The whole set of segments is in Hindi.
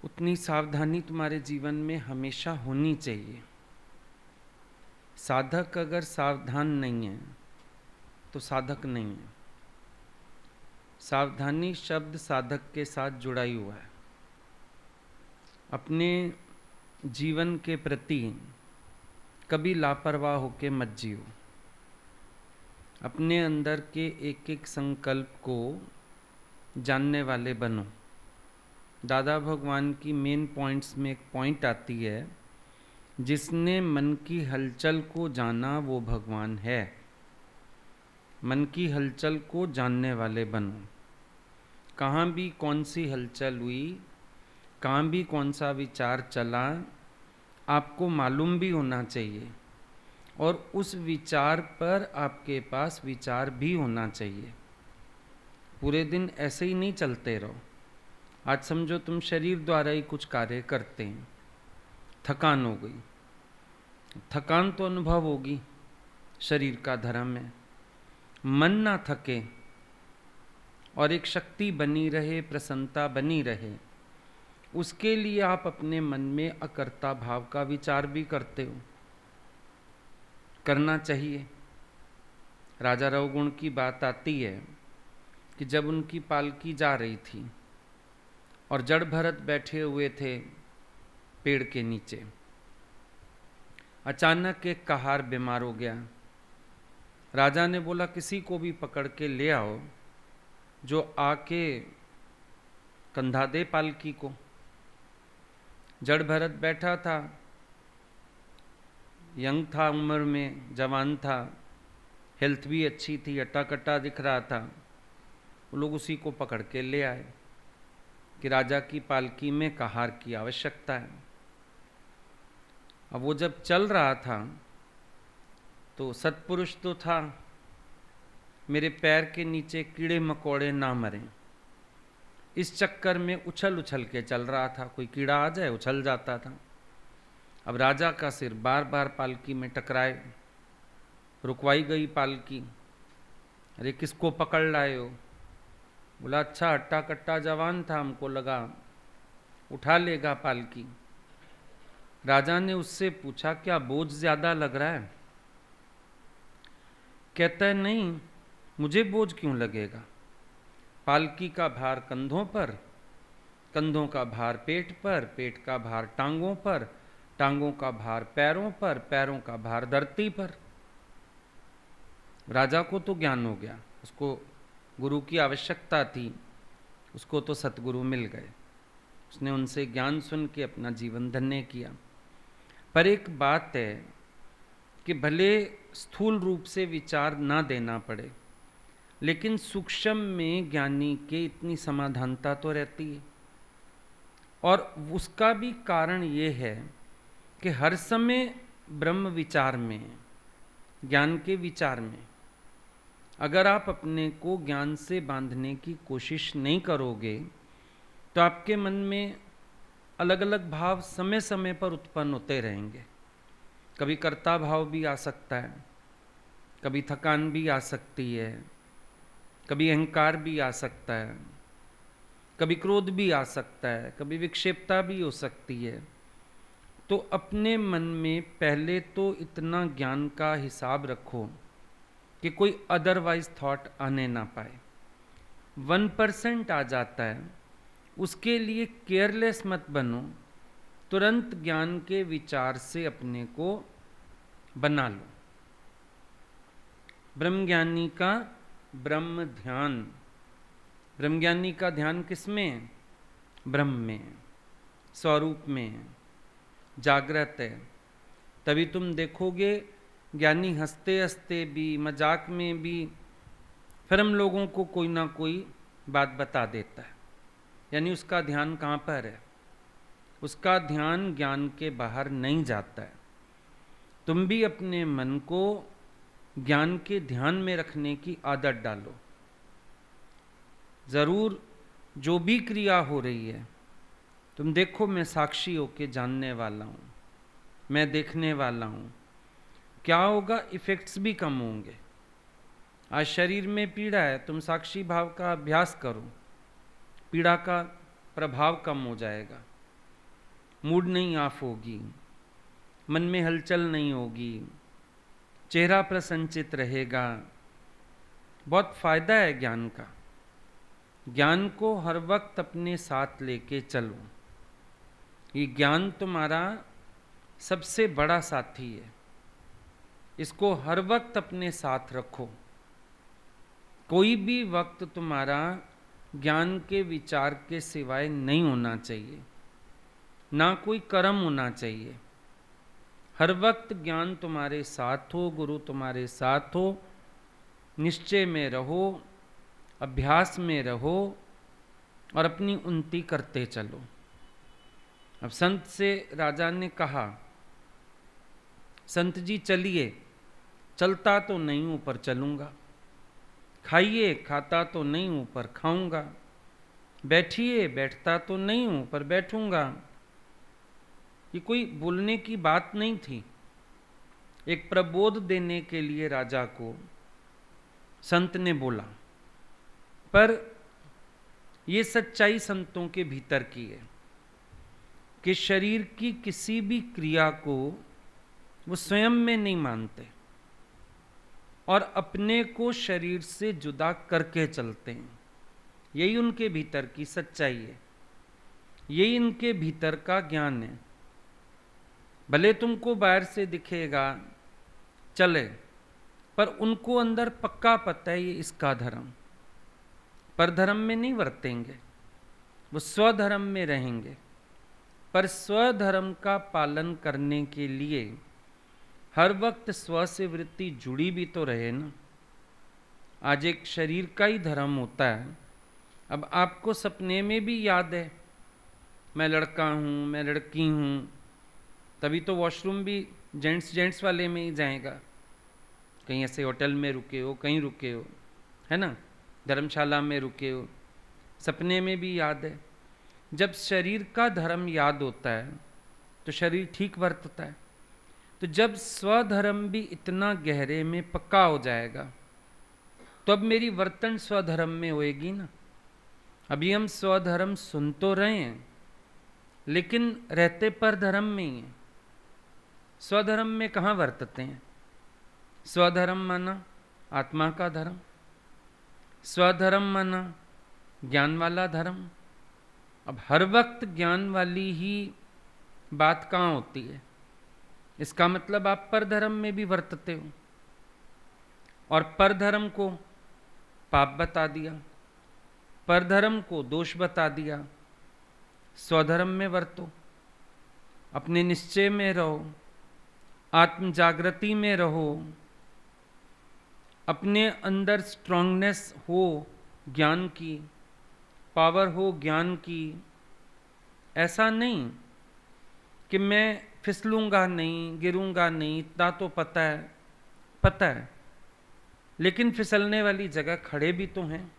उतनी सावधानी तुम्हारे जीवन में हमेशा होनी चाहिए। साधक अगर सावधान नहीं है तो साधक नहीं है। सावधानी शब्द साधक के साथ जुड़ा ही हुआ है। अपने जीवन के प्रति कभी लापरवाह होकर मत जियो। अपने अंदर के एक एक संकल्प को जानने वाले बनो। दादा भगवान की मेन पॉइंट्स में एक पॉइंट आती है, जिसने मन की हलचल को जाना वो भगवान है। मन की हलचल को जानने वाले बनो। कहाँ भी कौन सी हलचल हुई, कहाँ भी कौन सा विचार चला, आपको मालूम भी होना चाहिए और उस विचार पर आपके पास विचार भी होना चाहिए। पूरे दिन ऐसे ही नहीं चलते रहो। आज समझो तुम शरीर द्वारा ही कुछ कार्य करते हैं, थकान हो गई। थकान तो अनुभव होगी, शरीर का धर्म है। मन ना थके और एक शक्ति बनी रहे, प्रसन्नता बनी रहे, उसके लिए आप अपने मन में अकर्ता भाव का विचार भी करते हो। करना चाहिए। राजा रवगुण की बात आती है कि जब उनकी पालकी जा रही थी और जड़ भरत बैठे हुए थे पेड़ के नीचे, अचानक एक कहार बीमार हो गया। राजा ने बोला किसी को भी पकड़ के ले आओ जो आके कंधा दे पालकी को। जड़ भरत बैठा था, यंग था, उम्र में जवान था, हेल्थ भी अच्छी थी, अट्टा कट्टा दिख रहा था। वो लोग उसी को पकड़ के ले आए कि राजा की पालकी में कहार की आवश्यकता है। अब वो जब चल रहा था तो सत्पुरुष तो था, मेरे पैर के नीचे कीड़े मकोड़े ना मरे, इस चक्कर में उछल उछल के चल रहा था। कोई कीड़ा आ जाए उछल जाता था। अब राजा का सिर बार बार पालकी में टकराए। रुकवाई गई पालकी। अरे किसको पकड़ लाए हो? बोला अच्छा हट्टा कट्टा जवान था, हमको लगा उठा लेगा पालकी। राजा ने उससे पूछा क्या बोझ ज्यादा लग रहा है? कहता है नहीं, मुझे बोझ क्यों लगेगा। पालकी का भार कंधों पर, कंधों का भार पेट पर, पेट का भार टांगों पर, टांगों का भार पैरों पर, पैरों का भार धरती पर। राजा को तो ज्ञान हो गया, उसको गुरु की आवश्यकता थी, उसको तो सतगुरु मिल गए। उसने उनसे ज्ञान सुन के अपना जीवन धन्य किया। पर एक बात है कि भले स्थूल रूप से विचार ना देना पड़े, लेकिन सूक्ष्म में ज्ञानी के इतनी समाधानता तो रहती है। और उसका भी कारण ये है कि हर समय ब्रह्म विचार में, ज्ञान के विचार में अगर आप अपने को ज्ञान से बांधने की कोशिश नहीं करोगे तो आपके मन में अलग अलग भाव समय समय पर उत्पन्न होते रहेंगे। कभी कर्ता भाव भी आ सकता है, कभी थकान भी आ सकती है, कभी अहंकार भी आ सकता है, कभी क्रोध भी आ सकता है, कभी विक्षेपता भी हो सकती है। तो अपने मन में पहले तो इतना ज्ञान का हिसाब रखो कि कोई अदरवाइज थॉट आने ना पाए। 1% आ जाता है, उसके लिए केयरलेस मत बनो। तुरंत ज्ञान के विचार से अपने को बना लो। ब्रह्मज्ञानी का ब्रह्म ध्यान, ब्रह्मज्ञानी का ध्यान किसमें है? ब्रह्म में, स्वरूप में, जागृत है। तभी तुम देखोगे ज्ञानी हंसते हंसते भी, मजाक में भी फिर हम लोगों को कोई ना कोई बात बता देता है। यानी उसका ध्यान कहाँ पर है? उसका ध्यान ज्ञान के बाहर नहीं जाता है। तुम भी अपने मन को ज्ञान के ध्यान में रखने की आदत डालो। जरूर जो भी क्रिया हो रही है तुम देखो, मैं साक्षी होके जानने वाला हूँ, मैं देखने वाला हूँ। क्या होगा? इफेक्ट्स भी कम होंगे। आज शरीर में पीड़ा है, तुम साक्षी भाव का अभ्यास करो, पीड़ा का प्रभाव कम हो जाएगा। मूड नहीं ऑफ होगी, मन में हलचल नहीं होगी, चेहरा प्रसन्नचित रहेगा। बहुत फायदा है ज्ञान का। ज्ञान को हर वक्त अपने साथ लेके चलो। ये ज्ञान तुम्हारा सबसे बड़ा साथी है, इसको हर वक्त अपने साथ रखो। कोई भी वक्त तुम्हारा ज्ञान के विचार के सिवाय नहीं होना चाहिए, ना कोई कर्म होना चाहिए। हर वक्त ज्ञान तुम्हारे साथ हो, गुरु तुम्हारे साथ हो, निश्चय में रहो, अभ्यास में रहो और अपनी उन्नति करते चलो। अब संत से राजा ने कहा, संत जी चलिए, चलता तो नहीं हूं पर चलूंगा, खाइए, खाता तो नहीं हूं पर खाऊंगा, बैठिए, बैठता तो नहीं हूं पर बैठूंगा। ये कोई बोलने की बात नहीं थी। एक प्रबोध देने के लिए राजा को संत ने बोला, पर ये सच्चाई संतों के भीतर की है कि शरीर की किसी भी क्रिया को वो स्वयं में नहीं मानते और अपने को शरीर से जुदा करके चलते हैं। यही उनके भीतर की सच्चाई है, यही इनके भीतर का ज्ञान है। भले तुमको बाहर से दिखेगा चले, पर उनको अंदर पक्का पता है ये इसका धर्म, पर धर्म में नहीं वर्तेंगे, वो स्वधर्म में रहेंगे। पर स्वधर्म का पालन करने के लिए हर वक्त स्व से वृत्ति जुड़ी भी तो रहे ना। आज एक शरीर का ही धर्म होता है। अब आपको सपने में भी याद है मैं लड़का हूँ, मैं लड़की हूँ, तभी तो वॉशरूम भी जेंट्स वाले में ही जाएगा। कहीं ऐसे होटल में रुके हो, कहीं रुके हो, है ना, धर्मशाला में रुके हो, सपने में भी याद है। जब शरीर का धर्म याद होता है तो शरीर ठीक वर्तता है। तो जब स्वधर्म भी इतना गहरे में पक्का हो जाएगा तो अब मेरी वर्तन स्वधर्म में होएगी ना। अभी हम स्वधर्म सुन तो रहे हैं लेकिन रहते पर धर्म में ही हैं। स्वधर्म में कहाँ वर्तते हैं? स्वधर्म माना आत्मा का धर्म, स्वधर्म माना ज्ञान वाला धर्म। अब हर वक्त ज्ञान वाली ही बात कहाँ होती है? इसका मतलब आप परधर्म में भी वर्तते हो और परधर्म को पाप बता दिया, परधर्म को दोष बता दिया। स्वधर्म में वर्तो, अपने निश्चय में रहो, आत्म जागृति में रहो, अपने अंदर स्ट्रांगनेस हो ज्ञान की, पावर हो ज्ञान की। ऐसा नहीं कि मैं फिसलूंगा नहीं, गिरूंगा नहीं, इतना तो पता है, लेकिन फिसलने वाली जगह खड़े भी तो हैं,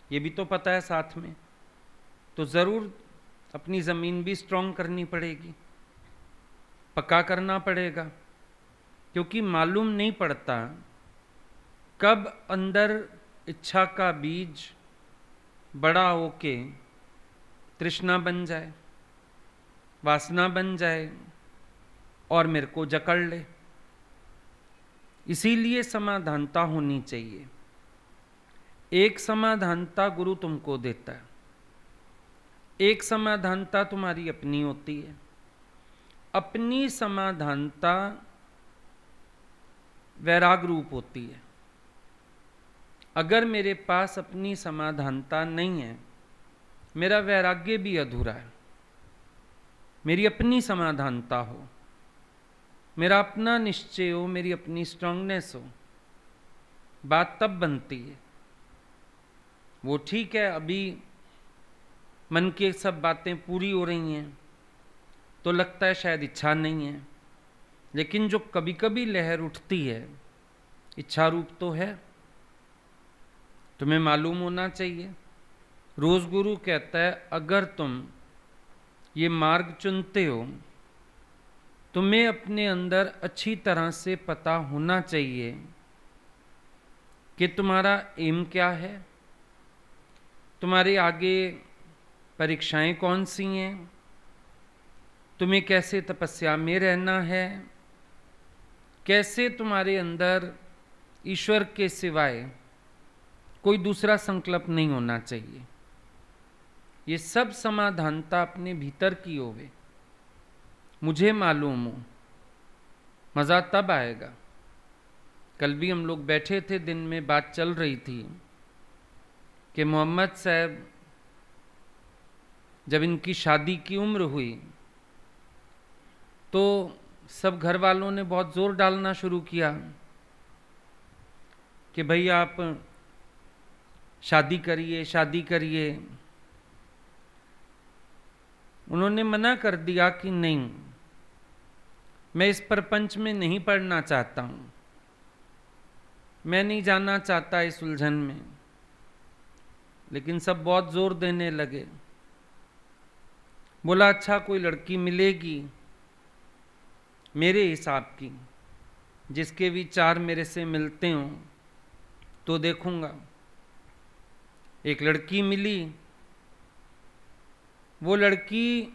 ये भी तो पता है साथ में। तो ज़रूर अपनी ज़मीन भी स्ट्रांग करनी पड़ेगी, पक्का करना पड़ेगा, क्योंकि मालूम नहीं पड़ता कब अंदर इच्छा का बीज बड़ा होके तृष्णा बन जाए, वासना बन जाए और मेरे को जकड़ ले। इसीलिए समाधानता होनी चाहिए। एक समाधानता गुरु तुमको देता है, एक समाधानता तुम्हारी अपनी होती है। अपनी समाधानता वैराग रूप होती है। अगर मेरे पास अपनी समाधानता नहीं है, मेरा वैराग्य भी अधूरा है। मेरी अपनी समाधानता हो, मेरा अपना निश्चय हो, मेरी अपनी स्ट्रांगनेस हो, बात तब बनती है। वो ठीक है, अभी मन की सब बातें पूरी हो रही हैं तो लगता है शायद इच्छा नहीं है, लेकिन जो कभी कभी लहर उठती है इच्छा रूप तो है। तुम्हें मालूम होना चाहिए। रोज गुरु कहता है अगर तुम ये मार्ग चुनते हो, तुम्हें अपने अंदर अच्छी तरह से पता होना चाहिए कि तुम्हारा एम क्या है, तुम्हारे आगे परीक्षाएं कौन सी हैं, तुम्हें कैसे तपस्या में रहना है, कैसे तुम्हारे अंदर ईश्वर के सिवाय कोई दूसरा संकल्प नहीं होना चाहिए। ये सब समाधानता अपने भीतर की होवे, मुझे मालूम हो। मज़ा तब आएगा। कल भी हम लोग बैठे थे, दिन में बात चल रही थी कि मोहम्मद साहब जब इनकी शादी की उम्र हुई तो सब घर वालों ने बहुत जोर डालना शुरू किया कि भाई आप शादी करिए, शादी करिए। उन्होंने मना कर दिया कि नहीं, मैं इस प्रपंच में नहीं पढ़ना चाहता हूँ, मैं नहीं जाना चाहता इस उलझन में। लेकिन सब बहुत जोर देने लगे। बोला अच्छा कोई लड़की मिलेगी मेरे हिसाब की, जिसके विचार मेरे से मिलते हों तो देखूंगा। एक लड़की मिली। वो लड़की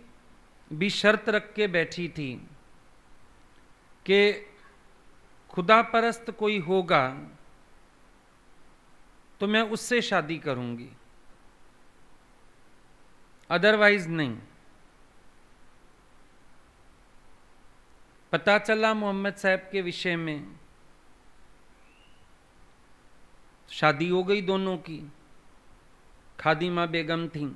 भी शर्त रख के बैठी थी कि खुदा परस्त कोई होगा तो मैं उससे शादी करूंगी, अदरवाइज नहीं। पता चला मोहम्मद साहब के विषय में, शादी हो गई दोनों की। खादिमा बेगम थी।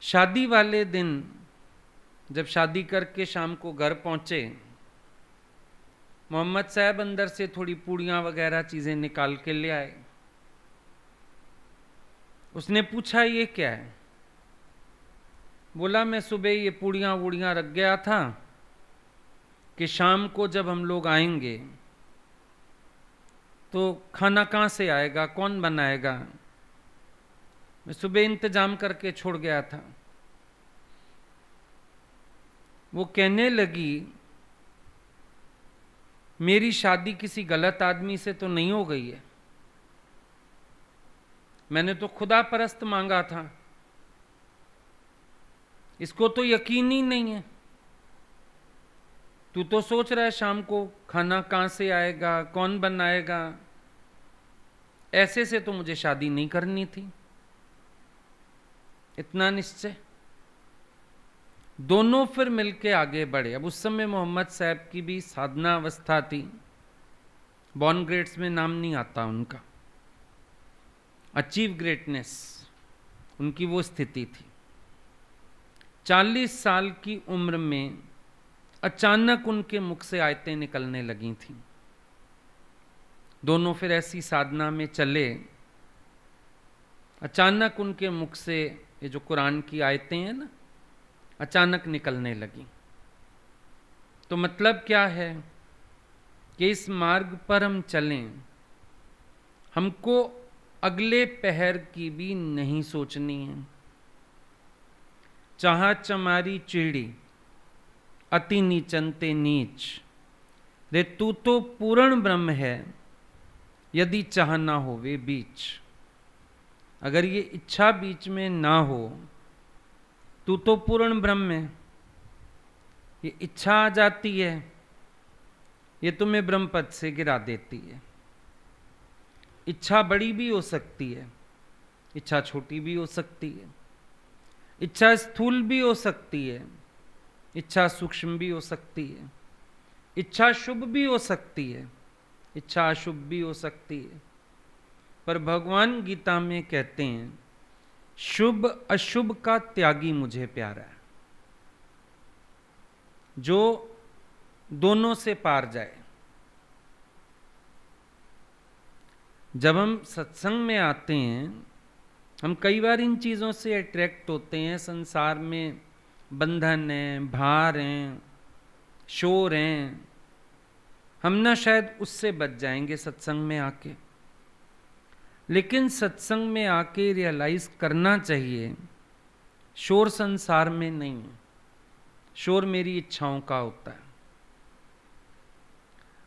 शादी वाले दिन जब शादी करके शाम को घर पहुंचे, मोहम्मद साहब अंदर से थोड़ी पूड़ियां वगैरह चीजें निकाल के ले आए। उसने पूछा ये क्या है? बोला मैं सुबह ये पूड़ियां वूड़ियां रख गया था कि शाम को जब हम लोग आएंगे तो खाना कहाँ से आएगा, कौन बनाएगा। मैं सुबह इंतजाम करके छोड़ गया था। वो कहने लगी मेरी शादी किसी गलत आदमी से तो नहीं हो गई है, मैंने तो खुदा परस्त मांगा था, इसको तो यकीन ही नहीं है। तू तो सोच रहा है शाम को खाना कहाँ से आएगा, कौन बनाएगा। ऐसे से तो मुझे शादी नहीं करनी थी। इतना निश्चय। दोनों फिर मिलके आगे बढ़े। अब उस समय मोहम्मद साहब की भी साधना अवस्था थी, बॉर्न ग्रेट्स में नाम नहीं आता उनका, अचीव ग्रेटनेस उनकी वो स्थिति थी। 40 साल की उम्र में अचानक उनके मुख से आयतें निकलने लगी थीं। दोनों फिर ऐसी साधना में चले, अचानक उनके मुख से ये जो कुरान की आयतें हैं ना, अचानक निकलने लगी। तो मतलब क्या है कि इस मार्ग पर हम चलें, हमको अगले पहर की भी नहीं सोचनी है। चाह चमारी चिड़ी अति नीचनते नीच, रे तू तो पूर्ण ब्रह्म है यदि चाह ना होवे बीच। अगर ये इच्छा बीच में ना हो, तू तो पूर्ण ब्रह्म है। ये इच्छा आ जाती है, ये तुम्हें ब्रह्म पद से गिरा देती है। इच्छा बड़ी भी हो सकती है, इच्छा छोटी भी हो सकती है, इच्छा स्थूल भी हो सकती है, इच्छा सूक्ष्म भी हो सकती है, इच्छा शुभ भी हो सकती है, इच्छा अशुभ भी हो सकती है। पर भगवान गीता में कहते हैं शुभ अशुभ का त्यागी मुझे प्यारा है, जो दोनों से पार जाए। जब हम सत्संग में आते हैं, हम कई बार इन चीज़ों से अट्रैक्ट होते हैं। संसार में बंधन हैं, भार हैं, शोर हैं, हम ना शायद उससे बच जाएंगे सत्संग में आके। लेकिन सत्संग में आके रियलाइज करना चाहिए शोर संसार में नहीं है, शोर मेरी इच्छाओं का होता है।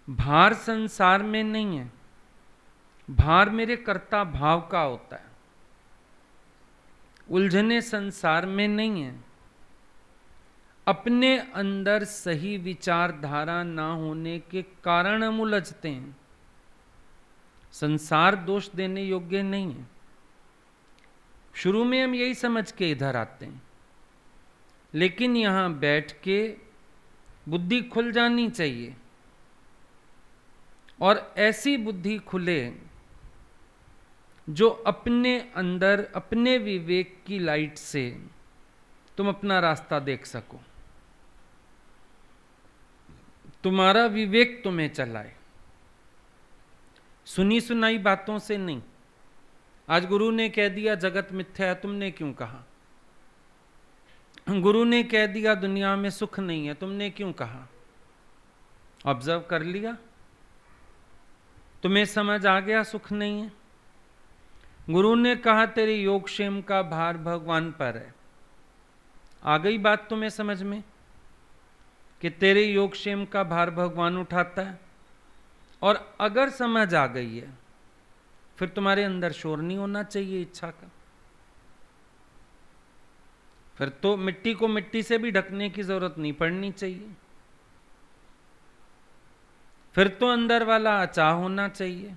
भार संसार में नहीं है, भार मेरे कर्ता भाव का होता है। उलझने संसार में नहीं है, अपने अंदर सही विचारधारा ना होने के कारण हम उलझते हैं। संसार दोष देने योग्य नहीं है। शुरू में हम यही समझ के इधर आते हैं, लेकिन यहां बैठ के बुद्धि खुल जानी चाहिए, और ऐसी बुद्धि खुले जो अपने अंदर अपने विवेक की लाइट से तुम अपना रास्ता देख सको, तुम्हारा विवेक तुम्हें चलाए, सुनी सुनाई बातों से नहीं। आज गुरु ने कह दिया जगत मिथ्या है, तुमने क्यों कहा? गुरु ने कह दिया दुनिया में सुख नहीं है, तुमने क्यों कहा? ऑब्जर्व कर लिया, तुम्हें समझ आ गया सुख नहीं है। गुरु ने कहा तेरे योगक्षेम का भार भगवान पर है, आ गई बात तुम्हें समझ में कि तेरे योगक्षेम का भार भगवान उठाता है। और अगर समझ आ गई है, फिर तुम्हारे अंदर शोर नहीं होना चाहिए इच्छा का। फिर तो मिट्टी को मिट्टी से भी ढकने की जरूरत नहीं पड़नी चाहिए। फिर तो अंदर वाला अचाह होना चाहिए।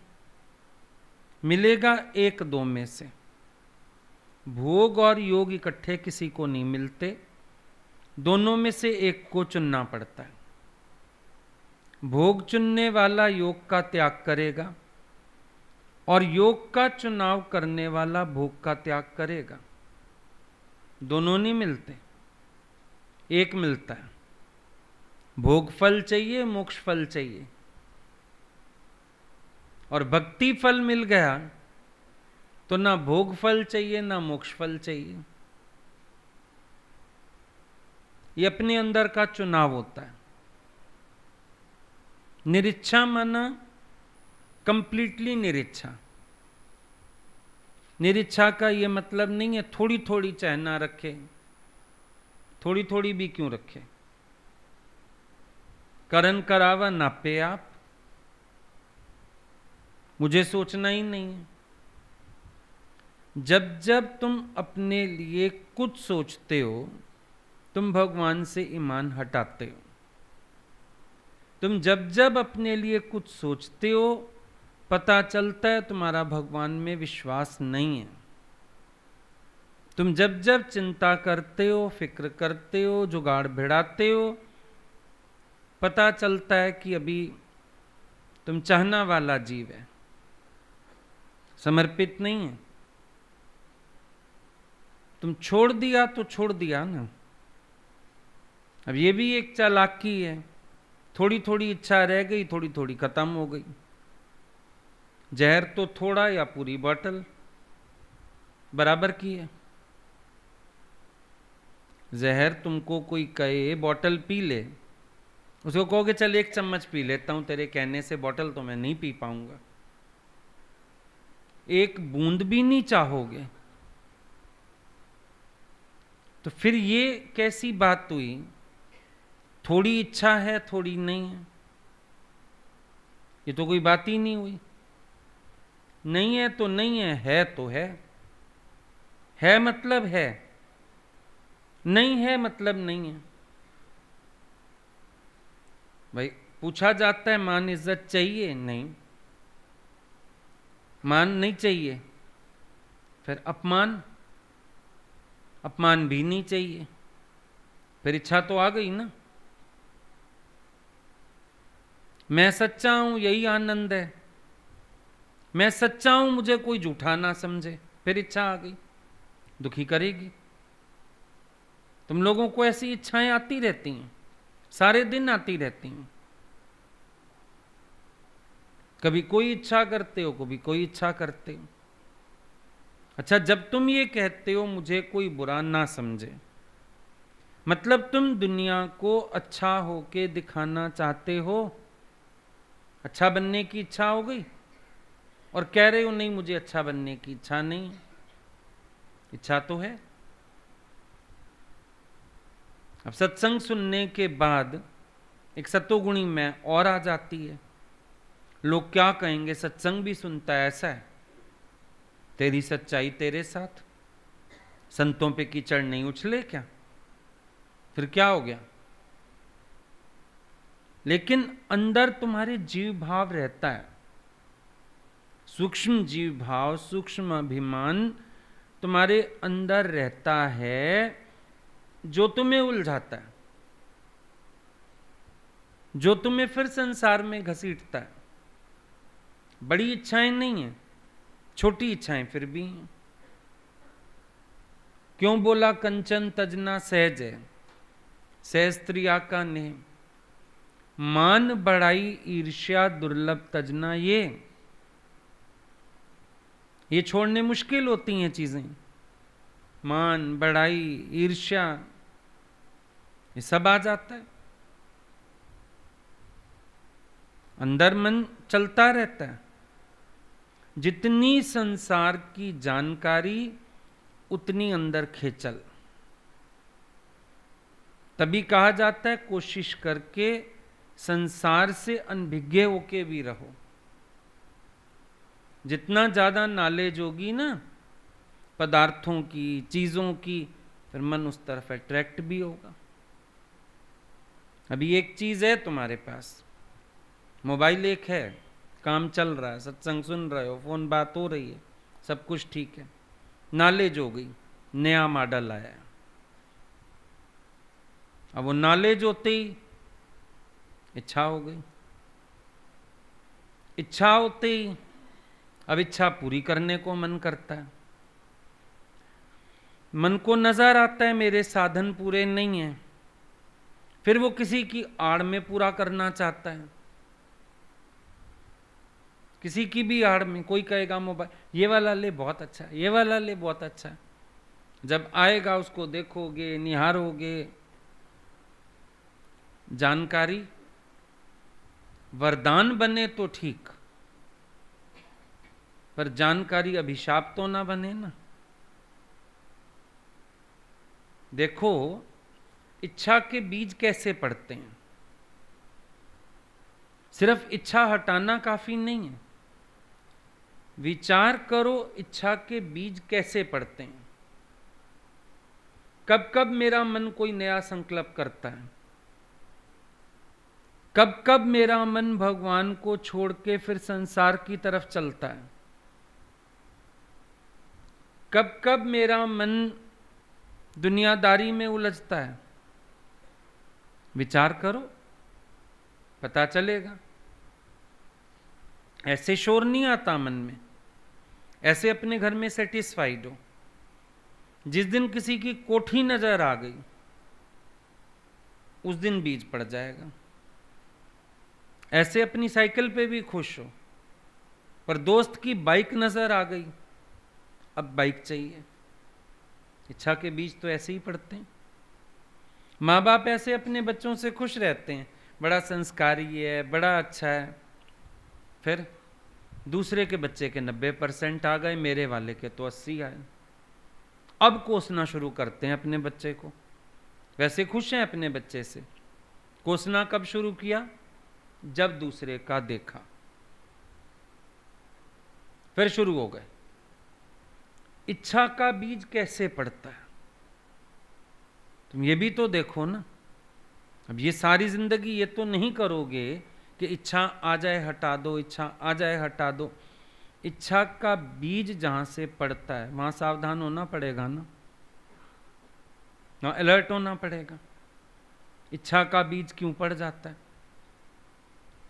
मिलेगा एक दो में से। भोग और योग इकट्ठे किसी को नहीं मिलते, दोनों में से एक को चुनना पड़ता है। भोग चुनने वाला योग का त्याग करेगा, और योग का चुनाव करने वाला भोग का त्याग करेगा। दोनों नहीं मिलते, एक मिलता है। भोग फल चाहिए, मोक्ष फल चाहिए। और भक्ति फल मिल गया तो ना भोग फल चाहिए ना मोक्ष फल चाहिए। ये अपने अंदर का चुनाव होता है। निरिच्छा माना कंप्लीटली निरिच्छा। निरिच्छा का ये मतलब नहीं है थोड़ी थोड़ी चाहे ना रखे, थोड़ी थोड़ी भी क्यों रखे। करन करावा नापे आप, मुझे सोचना ही नहीं है। जब जब तुम अपने लिए कुछ सोचते हो, तुम भगवान से ईमान हटाते हो। तुम जब जब अपने लिए कुछ सोचते हो, पता चलता है तुम्हारा भगवान में विश्वास नहीं है। तुम जब जब चिंता करते हो, फिक्र करते हो, जुगाड़ भिड़ाते हो, पता चलता है कि अभी तुम चाहना वाला जीव है, समर्पित नहीं है। तुम छोड़ दिया तो छोड़ दिया ना। अब ये भी एक चालाकी है। थोड़ी थोड़ी इच्छा रह गई, थोड़ी थोड़ी खत्म हो गई। जहर तो थोड़ा या पूरी बोतल बराबर की है। जहर तुमको कोई कहे बोतल पी ले, उसको कहोगे चल एक चम्मच पी लेता हूं तेरे कहने से, बोतल तो मैं नहीं पी पाऊंगा। एक बूंद भी नहीं चाहोगे। तो फिर ये कैसी बात हुई? थोड़ी इच्छा है थोड़ी नहीं है, ये तो कोई बात ही नहीं हुई। नहीं है तो नहीं है तो है मतलब है, नहीं है मतलब नहीं है। भाई पूछा जाता है मान इज्जत चाहिए? नहीं, मान नहीं चाहिए। फिर अपमान, अपमान भी नहीं चाहिए। फिर इच्छा तो आ गई ना। मैं सच्चा हूं यही आनंद है, मैं सच्चा हूं मुझे कोई झूठा ना समझे, फिर इच्छा आ गई, दुखी करेगी। तुम लोगों को ऐसी इच्छाएं आती रहती हैं, सारे दिन आती रहती हैं। कभी कोई इच्छा करते हो, कभी कोई इच्छा करते हो। अच्छा, जब तुम ये कहते हो मुझे कोई बुरा ना समझे, मतलब तुम दुनिया को अच्छा होके दिखाना चाहते हो, अच्छा बनने की इच्छा हो गई, और कह रहे हो नहीं मुझे अच्छा बनने की इच्छा नहीं। इच्छा तो है। अब सत्संग सुनने के बाद एक सतोगुणी मैं और आ जाती है। लोग क्या कहेंगे, सत्संग भी सुनता है, ऐसा है? तेरी सच्चाई तेरे साथ, संतों पे कीचड़ नहीं उछले क्या? फिर क्या हो गया? लेकिन अंदर तुम्हारे जीव भाव रहता है, सूक्ष्म जीव भाव, सूक्ष्म अभिमान तुम्हारे अंदर रहता है, जो तुम्हें उलझाता है, जो तुम्हें फिर संसार में घसीटता है। बड़ी इच्छाएं नहीं है, छोटी इच्छाएं फिर भी हैं। क्यों बोला कंचन तजना सहज है, सहज स्त्रिया का नेह, मान बढ़ाई ईर्ष्या दुर्लभ तजना, ये छोड़ने मुश्किल होती हैं चीजें। मान बढ़ाई ईर्ष्या ये सब आ जाता है, अंदर मन चलता रहता है। जितनी संसार की जानकारी उतनी अंदर खेचल। तभी कहा जाता है कोशिश करके संसार से अनभिज्ञ होके भी रहो। जितना ज्यादा नॉलेज होगी ना पदार्थों की, चीजों की, फिर मन उस तरफ अट्रैक्ट भी होगा। अभी एक चीज है तुम्हारे पास, मोबाइल एक है, काम चल रहा है, सत्संग सुन रहे हो, फोन बात हो रही है, सब कुछ ठीक है, नॉलेज हो गई, नया मॉडल आया है। अब वो नॉलेज होते ही इच्छा हो गई, इच्छा होते ही अब इच्छा पूरी करने को मन करता है। मन को नजर आता है मेरे साधन पूरे नहीं हैं, फिर वो किसी की आड़ में पूरा करना चाहता है, किसी की भी आड़ में। कोई कहेगा मोबाइल ये वाला ले बहुत अच्छा है, ये वाला ले बहुत अच्छा है, जब आएगा उसको देखोगे, निहारोगे। जानकारी वरदान बने तो ठीक, पर जानकारी अभिशाप तो ना बने ना। देखो इच्छा के बीज कैसे पड़ते हैं। सिर्फ इच्छा हटाना काफी नहीं है, विचार करो इच्छा के बीज कैसे पड़ते हैं। कब कब मेरा मन कोई नया संकल्प करता है, कब कब मेरा मन भगवान को छोड़ के फिर संसार की तरफ चलता है, कब कब मेरा मन दुनियादारी में उलझता है। विचार करो, पता चलेगा। ऐसे शोर नहीं आता मन में, ऐसे अपने घर में सेटिस्फाइड हो। जिस दिन किसी की कोठी नजर आ गई उस दिन बीज पड़ जाएगा। ऐसे अपनी साइकिल पे भी खुश हो, पर दोस्त की बाइक नजर आ गई, अब बाइक चाहिए। इच्छा के बीज तो ऐसे ही पड़ते हैं। माँ बाप ऐसे अपने बच्चों से खुश रहते हैं, बड़ा संस्कारी है, बड़ा अच्छा है, फिर दूसरे के बच्चे के 90% आ गए, मेरे वाले के तो 80 आए। अब कोसना शुरू करते हैं अपने बच्चे को। वैसे खुश हैं अपने बच्चे से, कोसना कब शुरू किया? जब दूसरे का देखा, फिर शुरू हो गए। इच्छा का बीज कैसे पड़ता है तुम ये भी तो देखो ना। अब ये सारी जिंदगी ये तो नहीं करोगे कि इच्छा आ जाए हटा दो, इच्छा आ जाए हटा दो। इच्छा का बीज जहां से पड़ता है वहां सावधान होना पड़ेगा ना, अलर्ट होना पड़ेगा। इच्छा का बीज क्यों पड़ जाता है?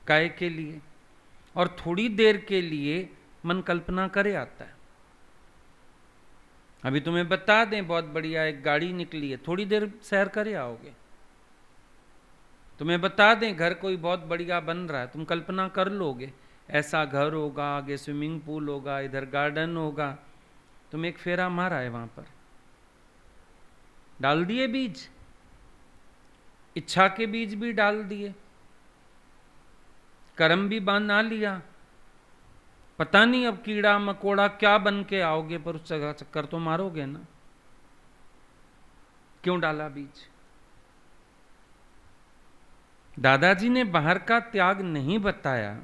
काय के लिए? और थोड़ी देर के लिए मन कल्पना करे आता है। अभी तुम्हें बता दें बहुत बढ़िया एक गाड़ी निकली है, थोड़ी देर सैर करे आओगे। तुम्हें बता दें घर कोई बहुत बढ़िया बन रहा है, तुम कल्पना कर लोगे ऐसा घर होगा, आगे स्विमिंग पूल होगा, इधर गार्डन होगा। तुम एक फेरा मारा है वहां पर, डाल दिए बीज, इच्छा के बीज भी डाल दिए, कर्म भी बना लिया। पता नहीं अब कीड़ा मकोड़ा क्या बन के आओगे, पर उस जगह चक्कर तो मारोगे ना। क्यों डाला बीज? दादाजी ने बाहर का त्याग नहीं बताया,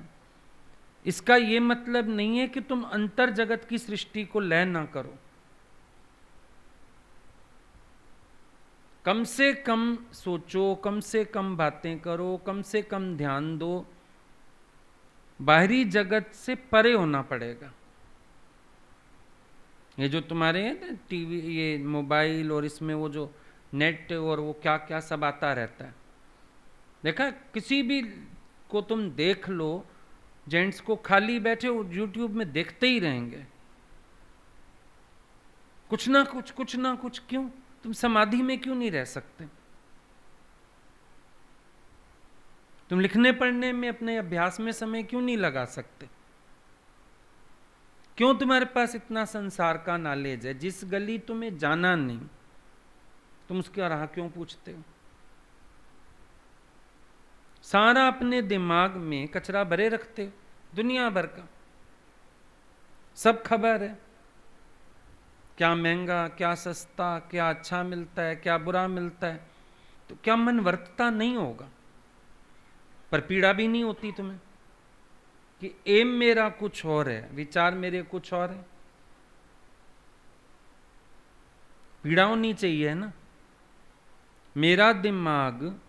इसका यह मतलब नहीं है कि तुम अंतर जगत की सृष्टि को लय ना करो। कम से कम सोचो, कम से कम बातें करो, कम से कम ध्यान दो। बाहरी जगत से परे होना पड़ेगा। ये जो तुम्हारे हैं ना टीवी, ये मोबाइल और इसमें वो जो नेट और वो क्या क्या सब आता रहता है, देखा किसी भी को तुम देख लो, जेंट्स को खाली बैठे यूट्यूब में देखते ही रहेंगे, कुछ ना कुछ कुछ ना कुछ। क्यों? तुम समाधि में क्यों नहीं रह सकते? तुम लिखने पढ़ने में, अपने अभ्यास में समय क्यों नहीं लगा सकते? क्यों तुम्हारे पास इतना संसार का नॉलेज है? जिस गली तुम्हें जाना नहीं, तुम उसके राह क्यों पूछते हो? सारा अपने दिमाग में कचरा भरे रखते हो, दुनिया भर का सब खबर है, क्या महंगा, क्या सस्ता, क्या अच्छा मिलता है, क्या बुरा मिलता है। तो क्या मन वर्तता नहीं होगा? पर पीड़ा भी नहीं होती तुम्हें कि एम मेरा कुछ और है, विचार मेरे कुछ और है? पीड़ा होनी चाहिए ना। मेरा दिमाग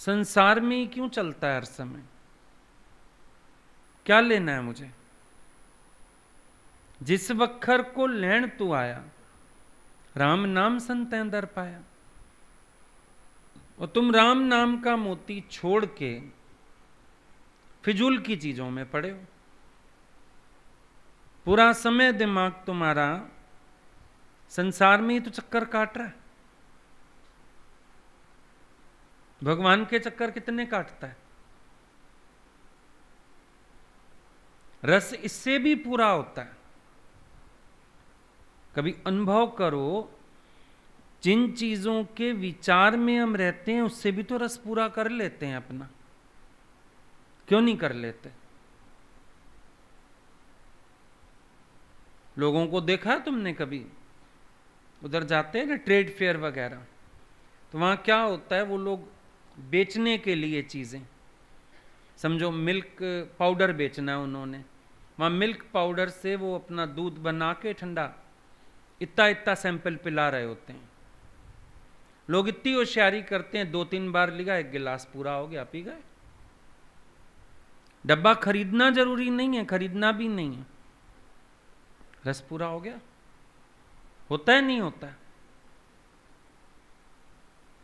संसार में ही क्यों चलता है हर समय? क्या लेना है मुझे? जिस वक्खर को लैण तू आया, राम नाम संत अंदर पाया। और तुम राम नाम का मोती छोड़ के फिजूल की चीजों में पड़े हो। पूरा समय दिमाग तुम्हारा संसार में ही तो चक्कर काट रहा है। भगवान के चक्कर कितने काटता है? रस इससे भी पूरा होता है। कभी अनुभव करो, जिन चीजों के विचार में हम रहते हैं उससे भी तो रस पूरा कर लेते हैं अपना। क्यों नहीं कर लेते? लोगों को देखा तुमने कभी? उधर जाते हैं ना ट्रेड फेयर वगैरह, तो वहां क्या होता है, वो लोग बेचने के लिए चीजें, समझो मिल्क पाउडर बेचना है उन्होंने, वहां मिल्क पाउडर से वो अपना दूध बना के ठंडा इतना इतना सैंपल पिला रहे होते हैं। लोग इतनी होशियारी करते हैं, 2-3 बार लिया, 1 गिलास पूरा हो गया, पी गए। डब्बा खरीदना जरूरी नहीं है, खरीदना भी नहीं है, रस पूरा हो गया। होता है नहीं होता है?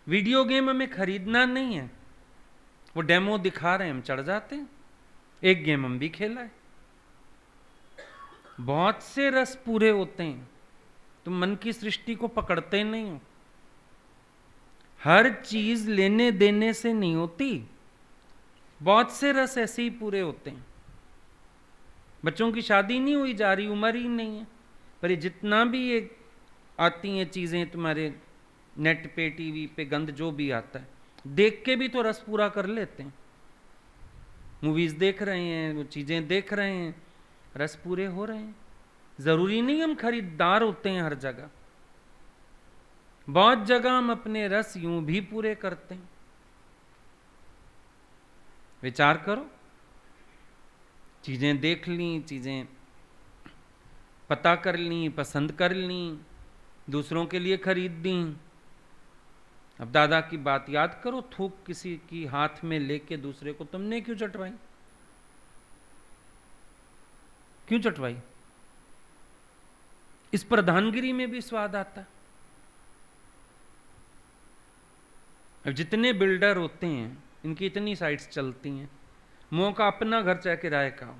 वीडियो गेम हमें खरीदना नहीं है, वो डेमो दिखा रहे हैं, हम चढ़ जाते हैं। एक गेम हम भी खेला है। बहुत से रस पूरे होते हैं, तुम मन की सृष्टि को पकड़ते नहीं हो। हर चीज लेने देने से नहीं होती, बहुत से रस ऐसे ही पूरे होते हैं। बच्चों की शादी नहीं हुई जा रही, उम्र ही नहीं है, पर ये जितना भी ये आती हैं चीजें तुम्हारे नेट पे, टीवी पे, गंद जो भी आता है, देख के भी तो रस पूरा कर लेते हैं। मूवीज देख रहे हैं, वो चीजें देख रहे हैं, रस पूरे हो रहे हैं। जरूरी नहीं हम खरीदार होते हैं हर जगह, बहुत जगह हम अपने रस यूं भी पूरे करते हैं। विचार करो, चीजें देख ली, चीजें पता कर ली, पसंद कर ली, दूसरों के लिए खरीद दी। अब दादा की बात याद करो, थूक किसी की हाथ में लेके दूसरे को तुमने क्यों चटवाई? क्यों चटवाई? इस प्रधानगिरी में भी स्वाद आता। अब जितने बिल्डर होते हैं, इनकी इतनी साइट्स चलती हैं, मुंह का अपना घर चाहे किराए का हो,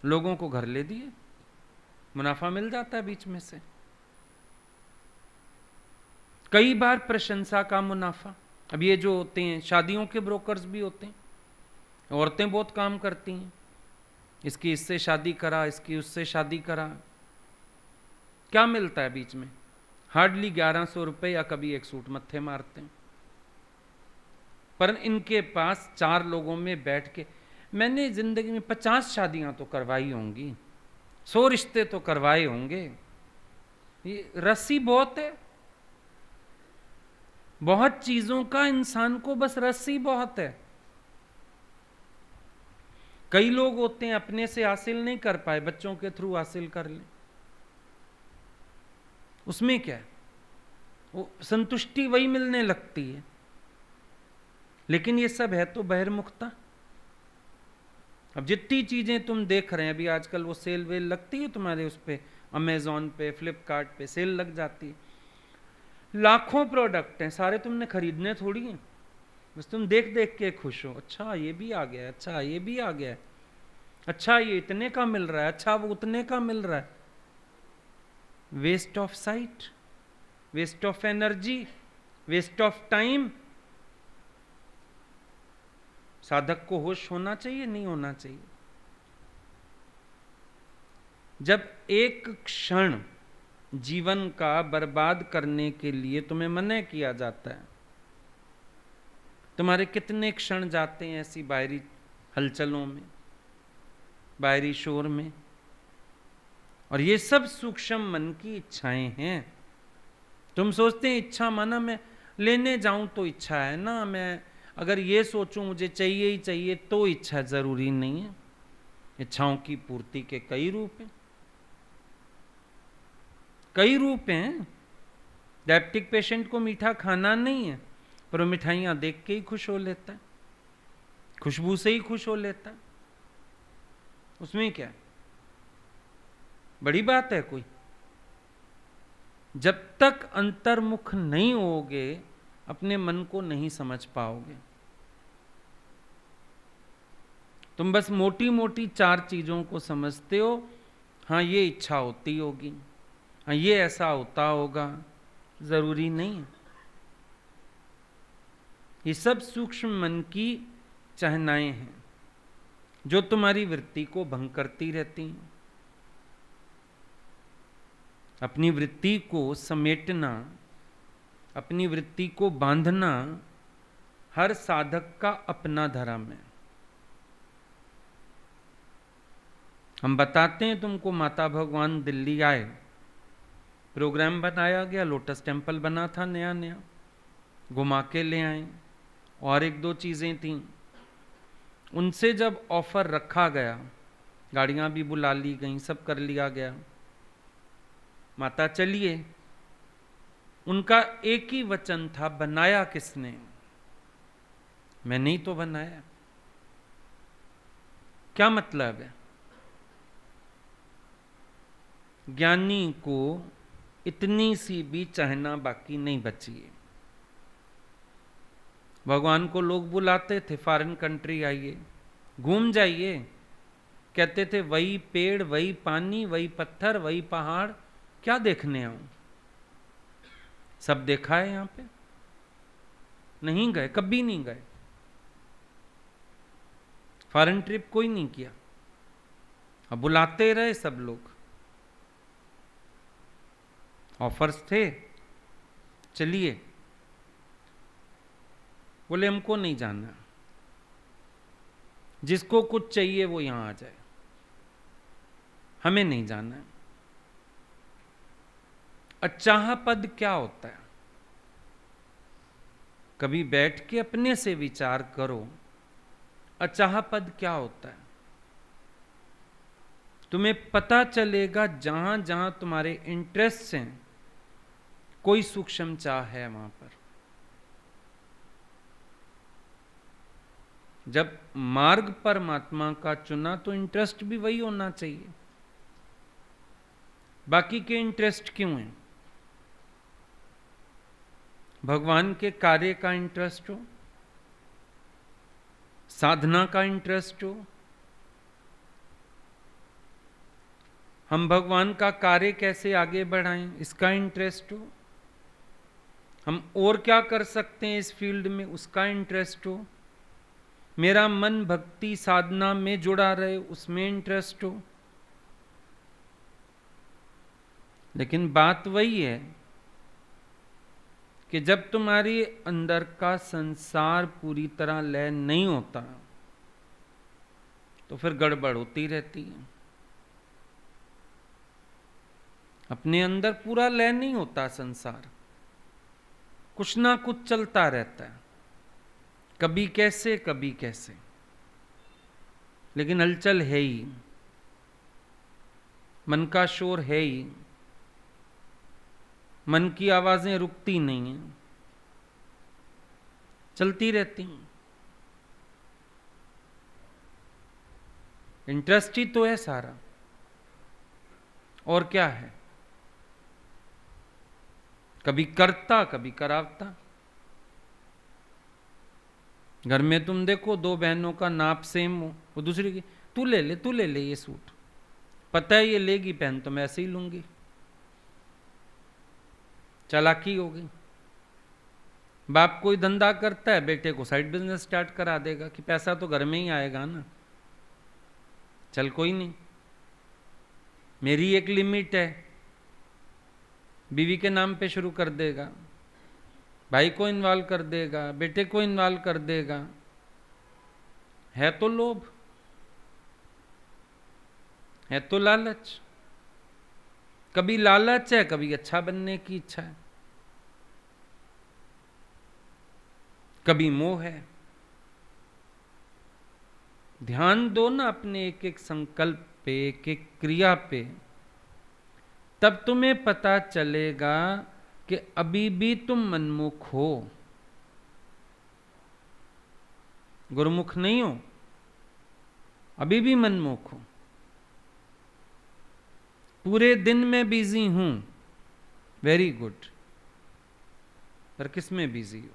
लोगों को घर ले दिए, मुनाफा मिल जाता है बीच में से। कई बार प्रशंसा का मुनाफा। अब ये जो होते हैं शादियों के ब्रोकर्स भी होते हैं, औरतें बहुत काम करती हैं, इसकी इससे शादी करा, इसकी उससे शादी करा। क्या मिलता है बीच में? हार्डली 1100 रुपये, या कभी एक सूट मत्थे मारते हैं। पर इनके पास 4 लोगों में बैठ के, मैंने जिंदगी में 50 शादियां तो करवाई होंगी, 100 रिश्ते तो करवाए होंगे। ये रस्सी बहुत है, बहुत चीजों का इंसान को बस रस्सी बहुत है। कई लोग होते हैं अपने से हासिल नहीं कर पाए, बच्चों के थ्रू हासिल कर लें, उसमें क्या है? वो संतुष्टि वही मिलने लगती है। लेकिन ये सब है तो बहिर्मुखता। अब जितनी चीजें तुम देख रहे हैं, अभी आजकल वो सेल वेल लगती है तुम्हारे उस पे, अमेजोन पे, फ्लिपकार्ट पे सेल लग जाती है, लाखों प्रोडक्ट हैं, सारे तुमने खरीदने थोड़ी हैं, बस तुम देख देख के खुश हो, अच्छा ये भी आ गया, अच्छा ये भी आ गया, अच्छा ये इतने का मिल रहा है, अच्छा वो उतने का मिल रहा है। Waste of sight, waste of energy, waste of time. साधक को होश होना चाहिए, नहीं होना चाहिए? जब एक क्षण जीवन का बर्बाद करने के लिए तुम्हें मना किया जाता है, तुम्हारे कितने क्षण जाते हैं ऐसी बाहरी हलचलों में, बाहरी शोर में। और ये सब सूक्ष्म मन की इच्छाएं हैं। तुम सोचते हैं इच्छा माना मैं लेने जाऊं तो इच्छा है ना, मैं अगर ये सोचूं मुझे चाहिए ही चाहिए तो इच्छा, जरूरी नहीं है। इच्छाओं की पूर्ति के कई रूप हैं, कई रूप हैं। डायबिटिक पेशेंट को मीठा खाना नहीं है, पर वो मिठाइयां देख के ही खुश हो लेता है, खुशबू से ही खुश हो लेता है। उसमें क्या है, बड़ी बात है कोई? जब तक अंतर्मुख नहीं होगे अपने मन को नहीं समझ पाओगे। तुम बस मोटी मोटी चार चीजों को समझते हो, हाँ ये इच्छा होती होगी, हाँ ये ऐसा होता होगा, जरूरी नहीं है। ये सब सूक्ष्म मन की चाहनाएं हैं जो तुम्हारी वृत्ति को भंग करती रहती हैं। अपनी वृत्ति को समेटना, अपनी वृत्ति को बांधना हर साधक का अपना धर्म है। हम बताते हैं तुमको, माता भगवान दिल्ली आए, प्रोग्राम बनाया गया, लोटस टेम्पल बना था नया नया, घुमा के ले आए, और एक दो चीजें थीं। उनसे जब ऑफर रखा गया, गाड़ियां भी बुला ली गई, सब कर लिया गया, माता चलिए, उनका एक ही वचन था, बनाया किसने? मैं नहीं तो बनाया। क्या मतलब है? ज्ञानी को इतनी सी भी चाहना बाकी नहीं बची है। भगवान को लोग बुलाते थे, फॉरेन कंट्री आइए, घूम जाइए, कहते थे वही पेड़, वही पानी, वही पत्थर, वही पहाड़, क्या देखने आऊं? सब देखा है यहां पे? नहीं गए, कभी नहीं गए, फॉरेन ट्रिप कोई नहीं किया। अब बुलाते रहे सब लोग, ऑफर्स थे, चलिए। बोले हमको नहीं जाना, जिसको कुछ चाहिए वो यहां आ जाए, हमें नहीं जाना है। अचाह पद क्या होता है? कभी बैठ के अपने से विचार करो, अचाह पद क्या होता है? तुम्हें पता चलेगा जहां जहां तुम्हारे इंटरेस्ट हैं, कोई सूक्ष्म चाह है वहां पर। जब मार्ग परमात्मा का चुना तो इंटरेस्ट भी वही होना चाहिए। बाकी के इंटरेस्ट क्यों हैं? भगवान के कार्य का इंटरेस्ट हो, साधना का इंटरेस्ट हो, हम भगवान का कार्य कैसे आगे बढ़ाएं इसका इंटरेस्ट हो, हम और क्या कर सकते हैं इस फील्ड में उसका इंटरेस्ट हो, मेरा मन भक्ति साधना में जुड़ा रहे उसमें इंटरेस्ट हो। लेकिन बात वही है कि जब तुम्हारी अंदर का संसार पूरी तरह लय नहीं होता तो फिर गड़बड़ होती रहती है। अपने अंदर पूरा लय नहीं होता संसार, कुछ ना कुछ चलता रहता है, कभी कैसे कभी कैसे, लेकिन हलचल है ही, मन का शोर है ही। मन की आवाजें रुकती नहीं हैं, चलती रहती हैं। इंटरेस्ट ही तो है सारा, और क्या है। कभी करता कभी करावता। घर में तुम देखो, दो बहनों का नाप सेम हो, वो दूसरी की तू ले ले ये सूट, पता है ये लेगी पहन तो मैं ऐसे ही लूंगी। चालाकी हो गई। बाप कोई धंधा करता है, बेटे को साइड बिजनेस स्टार्ट करा देगा कि पैसा तो घर में ही आएगा ना, चल कोई नहीं, मेरी एक लिमिट है। बीवी के नाम पे शुरू कर देगा, भाई को इन्वॉल्व कर देगा, बेटे को इन्वॉल्व कर देगा। है तो लोभ, है तो लालच। कभी लालच है, कभी अच्छा बनने की इच्छा है, कभी मोह है। ध्यान दो ना अपने एक एक संकल्प पे, एक एक क्रिया पे, तब तुम्हें पता चलेगा कि अभी भी तुम मनमुख हो, गुरुमुख नहीं हो, अभी भी मनमुख हो। पूरे दिन में बिजी हूं, वेरी गुड, पर किस में बिजी हो।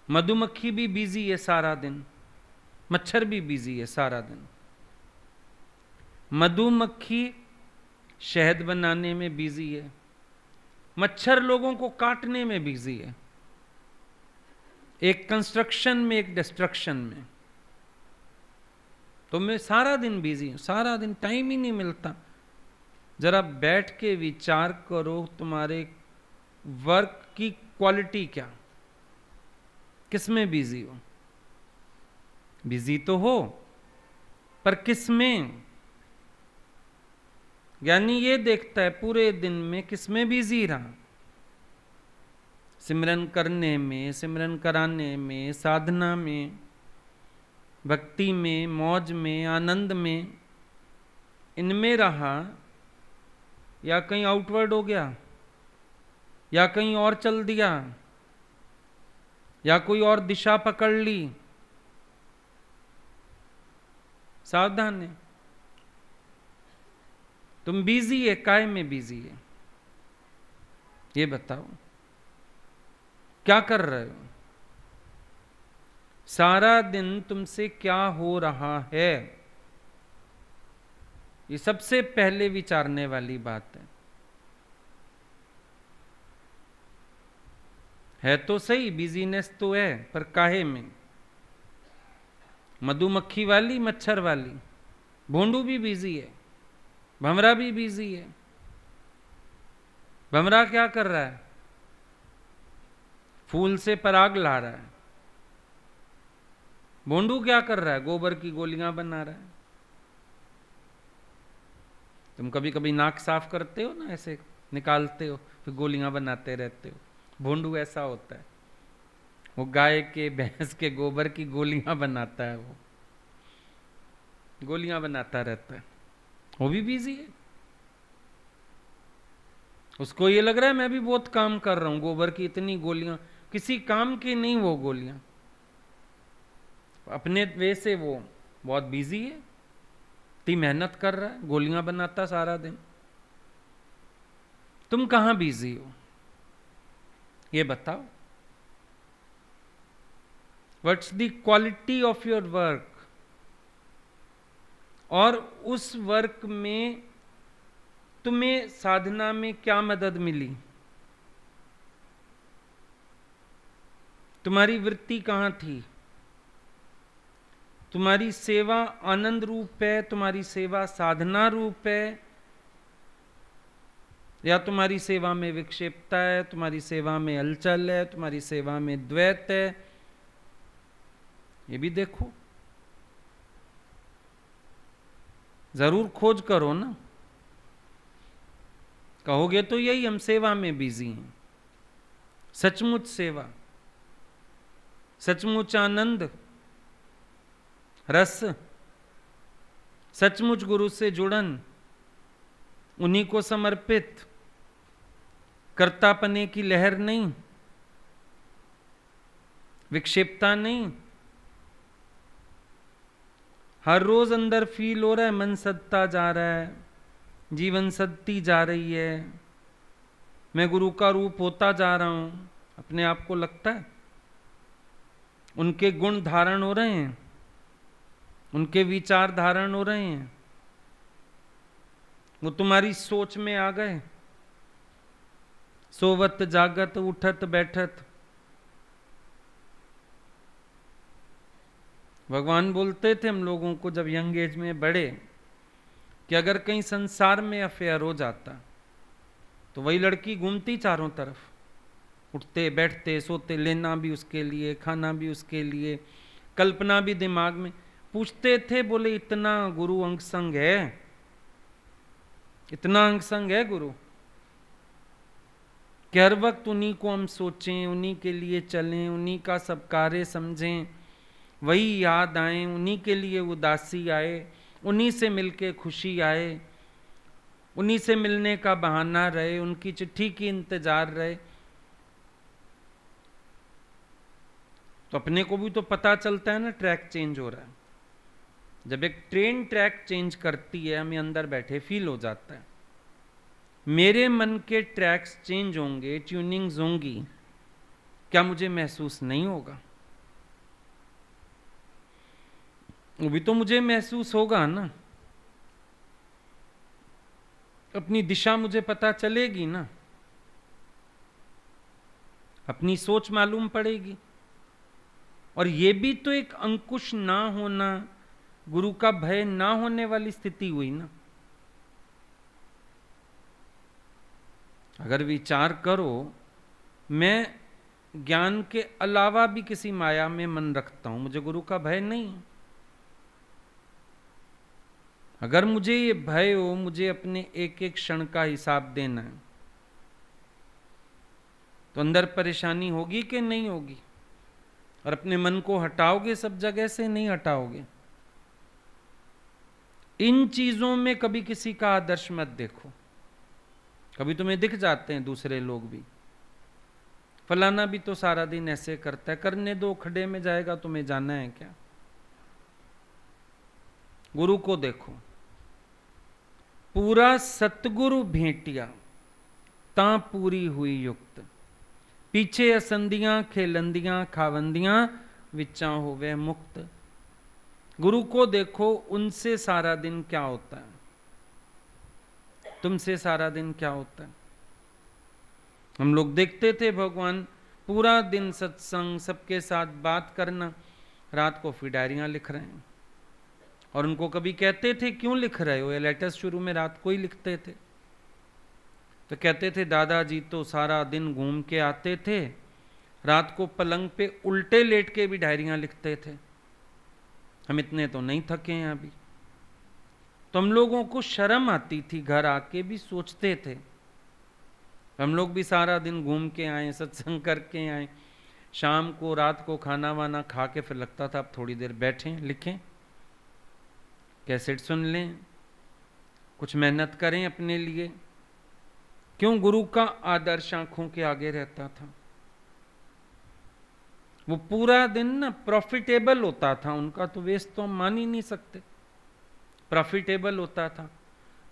मधुमक्खी भी बिजी है सारा दिन, मच्छर भी बिजी है सारा दिन। मधुमक्खी शहद बनाने में बिजी है, मच्छर लोगों को काटने में बिजी है, एक कंस्ट्रक्शन में एक डिस्ट्रक्शन में। तो मैं सारा दिन बिजी हूं, सारा दिन टाइम ही नहीं मिलता। जरा बैठ के विचार करो, तुम्हारे वर्क की क्वालिटी क्या, किसमें बिजी हो। बिजी तो हो, पर किसमें। ज्ञानी ये देखता है पूरे दिन में किसमें बिजी रहा। सिमरन करने में, सिमरन कराने में, साधना में, भक्ति में, मौज में, आनंद में, इनमें रहा, या कहीं आउटवर्ड हो गया, या कहीं और चल दिया, या कोई और दिशा पकड़ ली। सावधान है। तुम बिजी है, काय में बिजी है, ये बताओ क्या कर रहे हो। सारा दिन तुमसे क्या हो रहा है, ये सबसे पहले विचारने वाली बात है तो सही, बिजीनेस तो है, पर काहे में। मधुमक्खी वाली, मच्छर वाली। भोंडू भी बिजी है, भमरा भी बिजी है। भमरा क्या कर रहा है, फूल से पराग ला रहा है। भोंडू क्या कर रहा है, गोबर की गोलियां बना रहा है। तुम कभी कभी नाक साफ करते हो ना, ऐसे निकालते हो फिर गोलियां बनाते रहते हो, भोंडू ऐसा होता है। वो गाय के, भैंस के गोबर की गोलियां बनाता है, वो गोलियां बनाता रहता है, वो भी बिजी है। उसको ये लग रहा है मैं भी बहुत काम कर रहा हूं, गोबर की इतनी गोलियां, किसी काम की नहीं वो गोलियां। अपने वे से वो बहुत बिजी है, इतनी मेहनत कर रहा है, गोलियां बनाता सारा दिन। तुम कहां बिजी हो, ये बताओ। What's the quality of your work, और उस वर्क में तुम्हें साधना में क्या मदद मिली। तुम्हारी वृत्ति कहां थी। तुम्हारी सेवा आनंद रूप है, तुम्हारी सेवा साधना रूप है, या तुम्हारी सेवा में विक्षेपता है, तुम्हारी सेवा में हलचल है, तुम्हारी सेवा में द्वैत है। ये भी देखो, जरूर खोज करो ना। कहोगे तो यही, हम सेवा में बिजी हैं। सचमुच सेवा, सचमुच आनंद रस, सचमुच गुरु से जुड़न, उन्हीं को समर्पित, कर्तापने की लहर नहीं, विक्षेपता नहीं। हर रोज अंदर फील हो रहा है मन सदता जा रहा है, जीवन सदती जा रही है, मैं गुरु का रूप होता जा रहा हूं। अपने आप को लगता है उनके गुण धारण हो रहे हैं, उनके विचार धारण हो रहे हैं, वो तुम्हारी सोच में आ गए। सोवत जागत उठत बैठत। भगवान बोलते थे हम लोगों को जब यंग एज में बड़े कि अगर कहीं संसार में अफेयर हो जाता तो वही लड़की घूमती चारों तरफ, उठते बैठते सोते, लेना भी उसके लिए, खाना भी उसके लिए, कल्पना भी दिमाग में। पूछते थे, बोले इतना गुरु अंग संग है, इतना अंग संग है गुरु कि हर वक्त उन्हीं को हम सोचें, उन्हीं के लिए चलें, उन्हीं का सब कार्य समझें, वही याद आए, उन्हीं के लिए उदासी आए, उन्हीं से मिलके खुशी आए, उन्हीं से मिलने का बहाना रहे, उनकी चिट्ठी की इंतजार रहे। तो अपने को भी तो पता चलता है ना ट्रैक चेंज हो रहा है। जब एक ट्रेन ट्रैक चेंज करती है हमें अंदर बैठे फील हो जाता है। मेरे मन के ट्रैक्स चेंज होंगे, ट्यूनिंग्स होंगी, क्या मुझे महसूस नहीं होगा? वो भी तो मुझे महसूस होगा ना। अपनी दिशा मुझे पता चलेगी ना, अपनी सोच मालूम पड़ेगी। और ये भी तो एक अंकुश ना होना, गुरु का भय ना होने वाली स्थिति हुई ना। अगर विचार करो, मैं ज्ञान के अलावा भी किसी माया में मन रखता हूं, मुझे गुरु का भय नहीं। अगर मुझे ये भय हो, मुझे अपने एक एक क्षण का हिसाब देना है, तो अंदर परेशानी होगी कि नहीं होगी? और अपने मन को हटाओगे सब जगह से? नहीं हटाओगे। इन चीजों में कभी किसी का आदर्श मत देखो। कभी तुम्हें दिख जाते हैं दूसरे लोग भी, फलाना भी तो सारा दिन ऐसे करता है, करने दो, खड्डे में जाएगा, तुम्हें जाना है क्या? गुरु को देखो, पूरा सतगुरु भेंटिया ता पूरी हुई युक्त, पीछे असंदियां खेलंदियां खावंदियां विचा होवे मुक्त। गुरु को देखो, उनसे सारा दिन क्या होता है, तुमसे सारा दिन क्या होता है? हम लोग देखते थे भगवान पूरा दिन सत्संग, सबके साथ बात करना, रात को फिर डायरियां लिख रहे हैं। और उनको कभी कहते थे क्यों लिख रहे हो? ये लेटर्स शुरू में रात को ही लिखते थे। तो कहते थे दादाजी तो सारा दिन घूम के आते थे, रात को पलंग पे उल्टे लेट के भी डायरियां लिखते थे, हम इतने तो नहीं थके हैं अभी। तो हम लोगों को शर्म आती थी, घर आके भी सोचते थे हम लोग भी सारा दिन घूम के आए, सत्संग करके आए, शाम को रात को खाना वाना खा के फिर लगता था अब थोड़ी देर बैठें, लिखें, कैसेट सुन लें, कुछ मेहनत करें अपने लिए। क्यों? गुरु का आदर्श आंखों के आगे रहता था। वो पूरा दिन ना प्रॉफिटेबल होता था उनका, तो वेस्ट तो हम मान ही नहीं सकते, प्रॉफिटेबल होता था।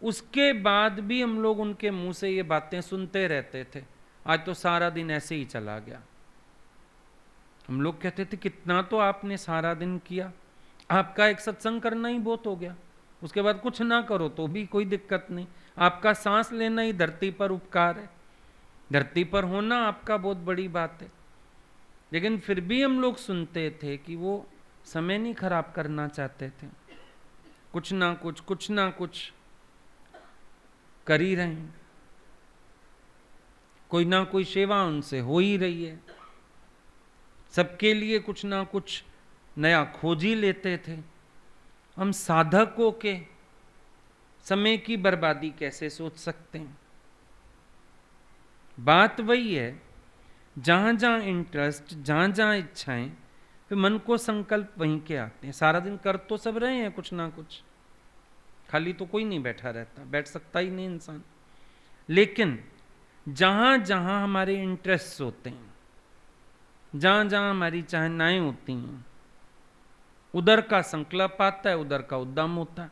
उसके बाद भी हम लोग उनके मुंह से ये बातें सुनते रहते थे, आज तो सारा दिन ऐसे ही चला गया। हम लोग कहते थे कितना तो आपने सारा दिन किया, आपका एक सत्संग करना ही बहुत हो गया, उसके बाद कुछ ना करो तो भी कोई दिक्कत नहीं, आपका सांस लेना ही धरती पर उपकार है, धरती पर होना आपका बहुत बड़ी बात है। लेकिन फिर भी हम लोग सुनते थे कि वो समय नहीं खराब करना चाहते थे, कुछ ना कुछ कर ही रहे हैं, कोई ना कोई सेवा उनसे हो ही रही है, सबके लिए कुछ ना कुछ नया खोज ही लेते थे। हम साधकों के समय की बर्बादी कैसे सोच सकते हैं? बात वही है, जहां जहां इंटरेस्ट, जहां जहां इच्छाएं, फिर मन को संकल्प वहीं के आते हैं। सारा दिन कर तो सब रहे हैं कुछ ना कुछ, खाली तो कोई नहीं बैठा रहता, बैठ सकता ही नहीं इंसान। लेकिन जहां जहां हमारे इंटरेस्ट होते हैं, जहां जहां हमारी चाहनाएं होती हैं, उधर का संकल्प आता है, उधर का उद्यम होता है,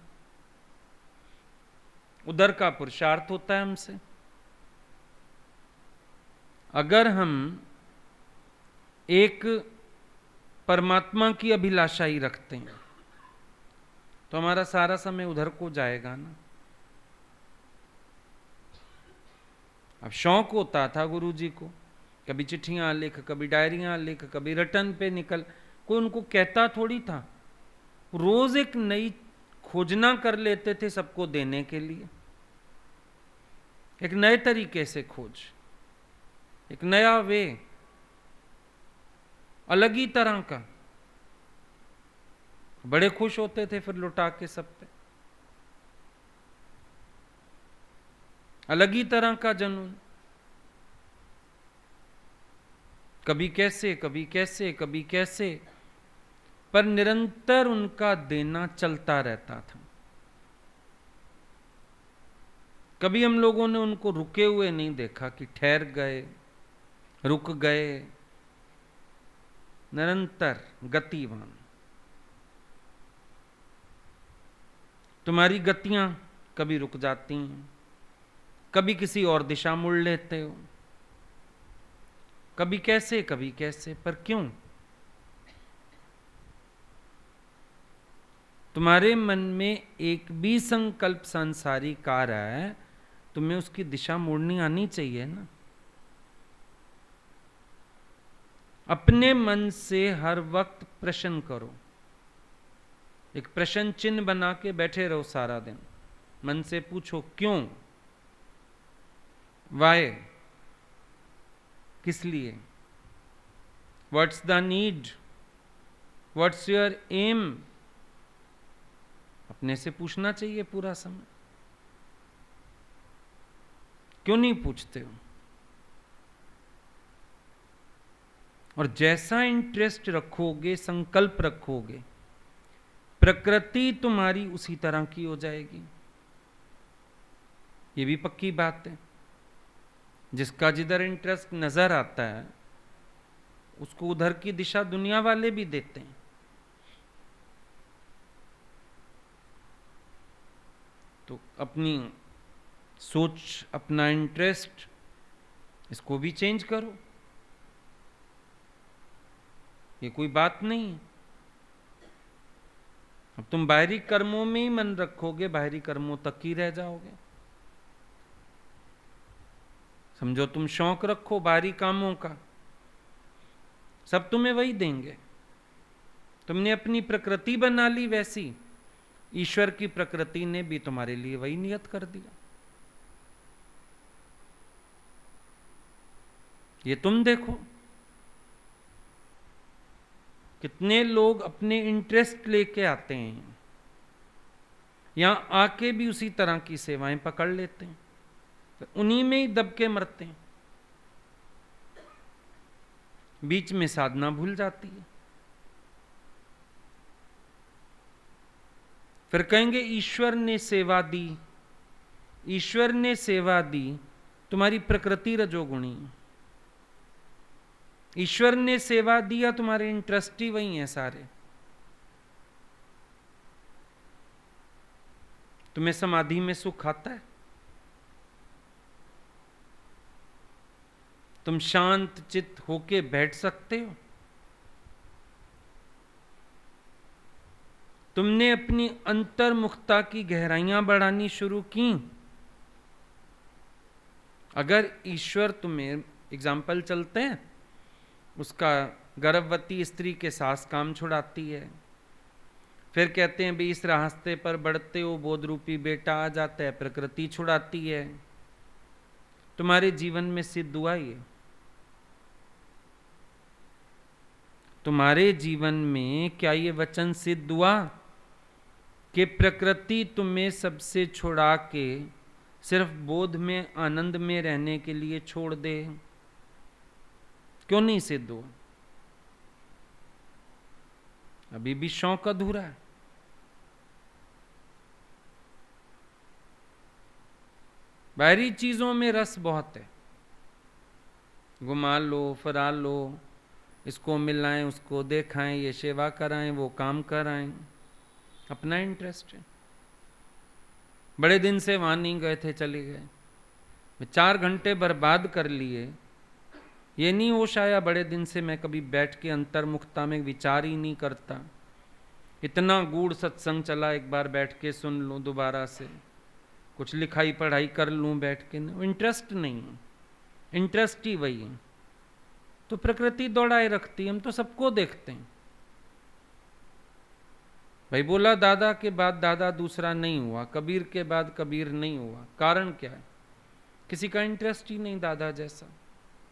उधर का पुरुषार्थ होता है हमसे। अगर हम एक परमात्मा की अभिलाषा ही रखते हैं तो हमारा सारा समय उधर को जाएगा ना। अब शौक होता था गुरु जी को, कभी चिट्ठियां लिख, कभी डायरियां लिख, कभी रटन पे निकल, कोई उनको कहता थोड़ी था। रोज एक नई खोजना कर लेते थे सबको देने के लिए, एक नए तरीके से खोज, एक नया वे, अलग ही तरह का। बड़े खुश होते थे फिर लुटा के सब पे, अलग ही तरह का जुनून। कभी कैसे, कभी कैसे, कभी कैसे, पर निरंतर उनका देना चलता रहता था। कभी हम लोगों ने उनको रुके हुए नहीं देखा कि ठहर गए, रुक गए, निरंतर गतिवान। तुम्हारी गतियां कभी रुक जाती हैं, कभी किसी और दिशा मुड़ लेते हो, कभी कैसे, कभी कैसे, पर क्यों? तुम्हारे मन में एक भी संकल्प सांसारिक आ रहा है, तुम्हें उसकी दिशा मोड़नी आनी चाहिए ना। अपने मन से हर वक्त प्रश्न करो, एक प्रश्न चिन्ह बना के बैठे रहो सारा दिन। मन से पूछो क्यों, वाई, किस लिए, what's the need, what's your aim. अपने से पूछना चाहिए पूरा समय। क्यों नहीं पूछते हो? और जैसा इंटरेस्ट रखोगे, संकल्प रखोगे, प्रकृति तुम्हारी उसी तरह की हो जाएगी। ये भी पक्की बात है। जिसका जिधर इंटरेस्ट नजर आता है उसको उधर की दिशा दुनिया वाले भी देते हैं। तो अपनी सोच, अपना इंटरेस्ट, इसको भी चेंज करो। ये कोई बात नहीं है। अब तुम बाहरी कर्मों में ही मन रखोगे, बाहरी कर्मों तक ही रह जाओगे। समझो तुम शौक रखो बाहरी कामों का, सब तुम्हें वही देंगे। तुमने अपनी प्रकृति बना ली वैसी, ईश्वर की प्रकृति ने भी तुम्हारे लिए वही नियत कर दिया। ये तुम देखो कितने लोग अपने इंटरेस्ट लेके आते हैं, यहां आके भी उसी तरह की सेवाएं पकड़ लेते हैं, तो उन्हीं में ही दब के मरते हैं। बीच में साधना भूल जाती है। फिर कहेंगे ईश्वर ने सेवा दी, ईश्वर ने सेवा दी, तुम्हारी प्रकृति रजोगुणी। ईश्वर ने सेवा दिया, तुम्हारे इंटरेस्ट ही वही हैं सारे। तुम्हें समाधि में सुख आता है, तुम शांत चित्त होके बैठ सकते हो, तुमने अपनी अंतर्मुखता की गहराइयां बढ़ानी शुरू की। अगर ईश्वर तुम्हें, एग्जाम्पल चलते हैं, उसका गर्भवती स्त्री के सास काम छुड़ाती है, फिर कहते हैं भी इस रास्ते पर बढ़ते हो बोध रूपी बेटा आ जाता है, प्रकृति छुड़ाती है। तुम्हारे जीवन में सिद्ध हुआ ये? तुम्हारे जीवन में क्या ये वचन सिद्ध हुआ कि प्रकृति तुम्हें सबसे छुड़ा के सिर्फ बोध में, आनंद में रहने के लिए छोड़ दे? क्यों नहीं सिद्ध हुआ? अभी भी शौक अधूरा है। बाहरी चीजों में रस बहुत है, घुमा लो, फिरा लो, इसको मिलाएं, उसको देखाएं, ये सेवा कराएं, वो काम कराएं, अपना इंटरेस्ट है। बड़े दिन से वहां नहीं गए थे, चले गए, 4 घंटे बर्बाद कर लिए। ये नहीं होश आया बड़े दिन से मैं कभी बैठ के अंतर्मुखता में विचार ही नहीं करता। इतना गूढ़ सत्संग चला, एक बार बैठ के सुन लूं, दोबारा से कुछ लिखाई पढ़ाई कर लूं बैठ के, इंटरेस्ट नहीं है। इंटरेस्ट ही वही है। तो प्रकृति दौड़ाए रखती, हम तो सबको देखते हैं। भाई बोला दादा के बाद दादा दूसरा नहीं हुआ, कबीर के बाद कबीर नहीं हुआ, कारण क्या है? किसी का इंटरेस्ट ही नहीं दादा जैसा,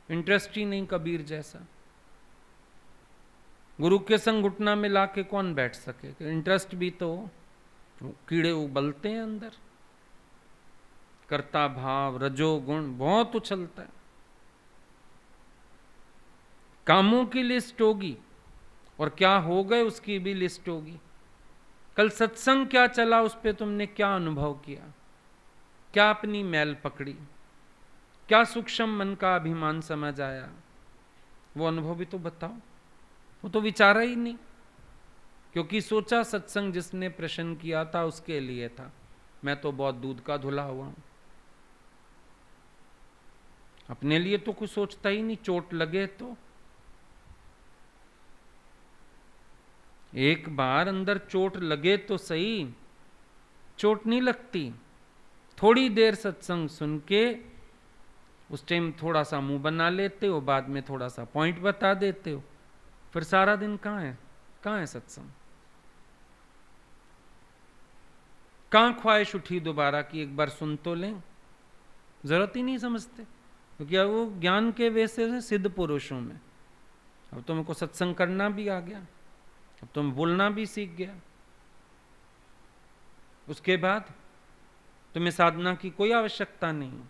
इंटरेस्ट ही नहीं कबीर जैसा। गुरु के संग घुटना मिला के कौन बैठ सके? इंटरेस्ट भी तो कीड़े उबलते हैं अंदर, कर्ता भाव, रजोगुण बहुत उछलता है। कामों की लिस्ट होगी और क्या हो गए उसकी भी लिस्ट होगी। कल सत्संग क्या चला, उस पे तुमने क्या अनुभव किया, क्या अपनी मैल पकड़ी, क्या सूक्ष्म मन का अभिमान समझ आया, वो अनुभव भी तो बताओ। वो तो विचारा ही नहीं, क्योंकि सोचा सत्संग जिसने प्रश्न किया था उसके लिए था, मैं तो बहुत दूध का धुला हुआ हूं। अपने लिए तो कुछ सोचता ही नहीं, चोट लगे तो। एक बार अंदर चोट लगे तो सही, चोट नहीं लगती। थोड़ी देर सत्संग सुन के उस टाइम थोड़ा सा मुंह बना लेते हो, बाद में थोड़ा सा पॉइंट बता देते हो, फिर सारा दिन कहां है, कहां है सत्संग? कहां ख्वाहिश उठी दोबारा की एक बार सुन तो लें? जरूरत ही नहीं समझते, क्योंकि अब वो ज्ञान के वैसे से सिद्ध पुरुषों में। अब तो मेरे को सत्संग करना भी आ गया, अब तो मैं बोलना भी सीख गया। उसके बाद तुम्हें साधना की कोई आवश्यकता नहीं।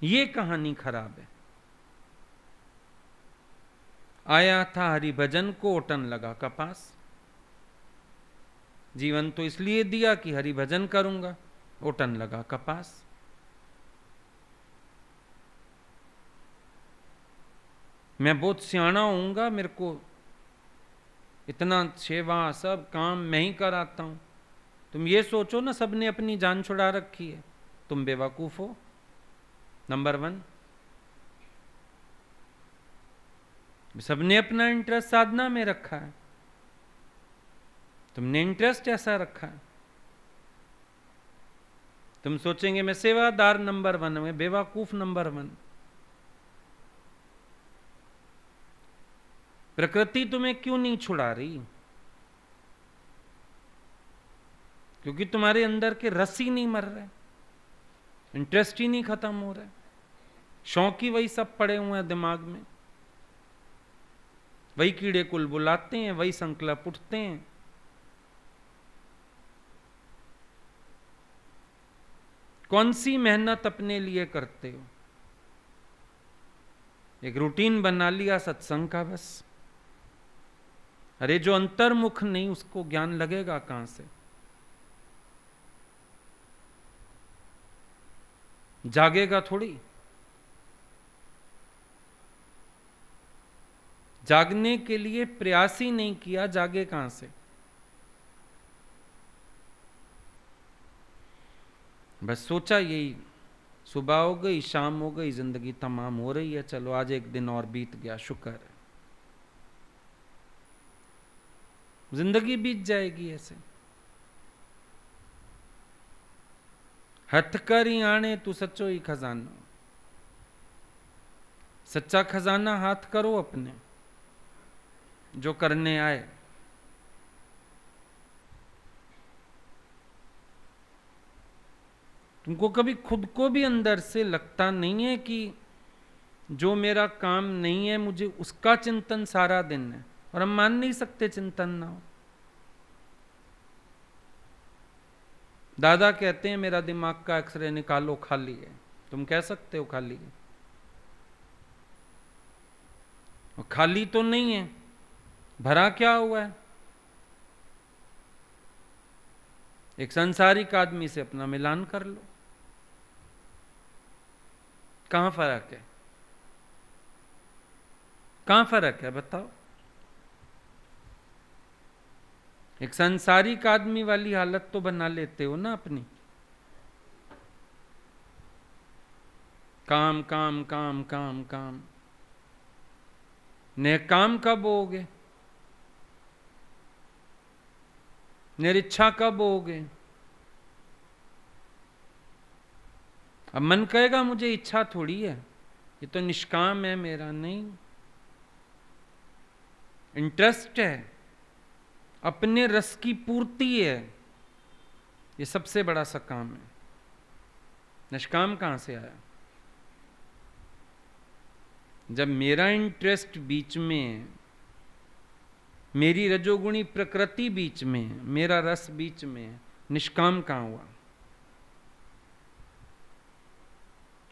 ये कहानी खराब है। आया था हरिभजन को, ओटन लगा कपास। जीवन तो इसलिए दिया कि हरिभजन करूंगा, ओटन लगा कपास। मैं बहुत सियाना होऊंगा, मेरे को इतना सेवा सब काम मैं ही कराता हूं। तुम ये सोचो ना, सबने अपनी जान छुड़ा रखी है, तुम बेवकूफ हो। नंबर 1, सबने अपना इंटरेस्ट साधना में रखा है, तुमने इंटरेस्ट ऐसा रखा है। तुम सोचेंगे मैं सेवादार नंबर 1, में बेवकूफ नंबर 1। प्रकृति तुम्हें क्यों नहीं छुड़ा रही? क्योंकि तुम्हारे अंदर के रस ही नहीं मर रहे, इंटरेस्ट ही नहीं खत्म हो रहा है, शौक ही वही सब पड़े हुए हैं दिमाग में, वही कीड़े कुल बुलाते हैं, वही संकल्प उठते हैं। कौन सी मेहनत अपने लिए करते हो? एक रूटीन बना लिया सत्संग का बस। अरे जो अंतर्मुख नहीं, उसको ज्ञान लगेगा कहां से? जागेगा थोड़ी। जागने के लिए प्रयास ही नहीं किया, जागे कहां से? बस सोचा यही, सुबह हो गई, शाम हो गई, जिंदगी तमाम हो रही है, चलो आज एक दिन और बीत गया, शुक्र है। जिंदगी बीत जाएगी ऐसे। हथ कर ही आने तू सच्चो ही खजाना। सच्चा खजाना हाथ करो अपने, जो करने आए। तुमको कभी खुद को भी अंदर से लगता नहीं है कि जो मेरा काम नहीं है, मुझे उसका चिंतन सारा दिन है? और हम मान नहीं सकते चिंतन ना हो। दादा कहते हैं मेरा दिमाग का एक्सरे निकालो, खाली है। तुम कह सकते हो खाली है, और खाली तो नहीं है, भरा क्या हुआ है? एक संसारिक आदमी से अपना मिलान कर लो। कहां फर्क है? कहां फर्क है बताओ? एक संसारिक आदमी वाली हालत तो बना लेते हो ना अपनी। काम काम काम काम काम। निष्काम कब होगे? निरिच्छा कब होगे? अब मन कहेगा मुझे इच्छा थोड़ी है, ये तो निष्काम है मेरा। नहीं, इंटरेस्ट है, अपने रस की पूर्ति है, ये सबसे बड़ा सकाम है। निष्काम कहां से आया? जब मेरा इंटरेस्ट बीच में है, मेरी रजोगुणी प्रकृति बीच में है, मेरा रस बीच में है, निष्काम कहां हुआ?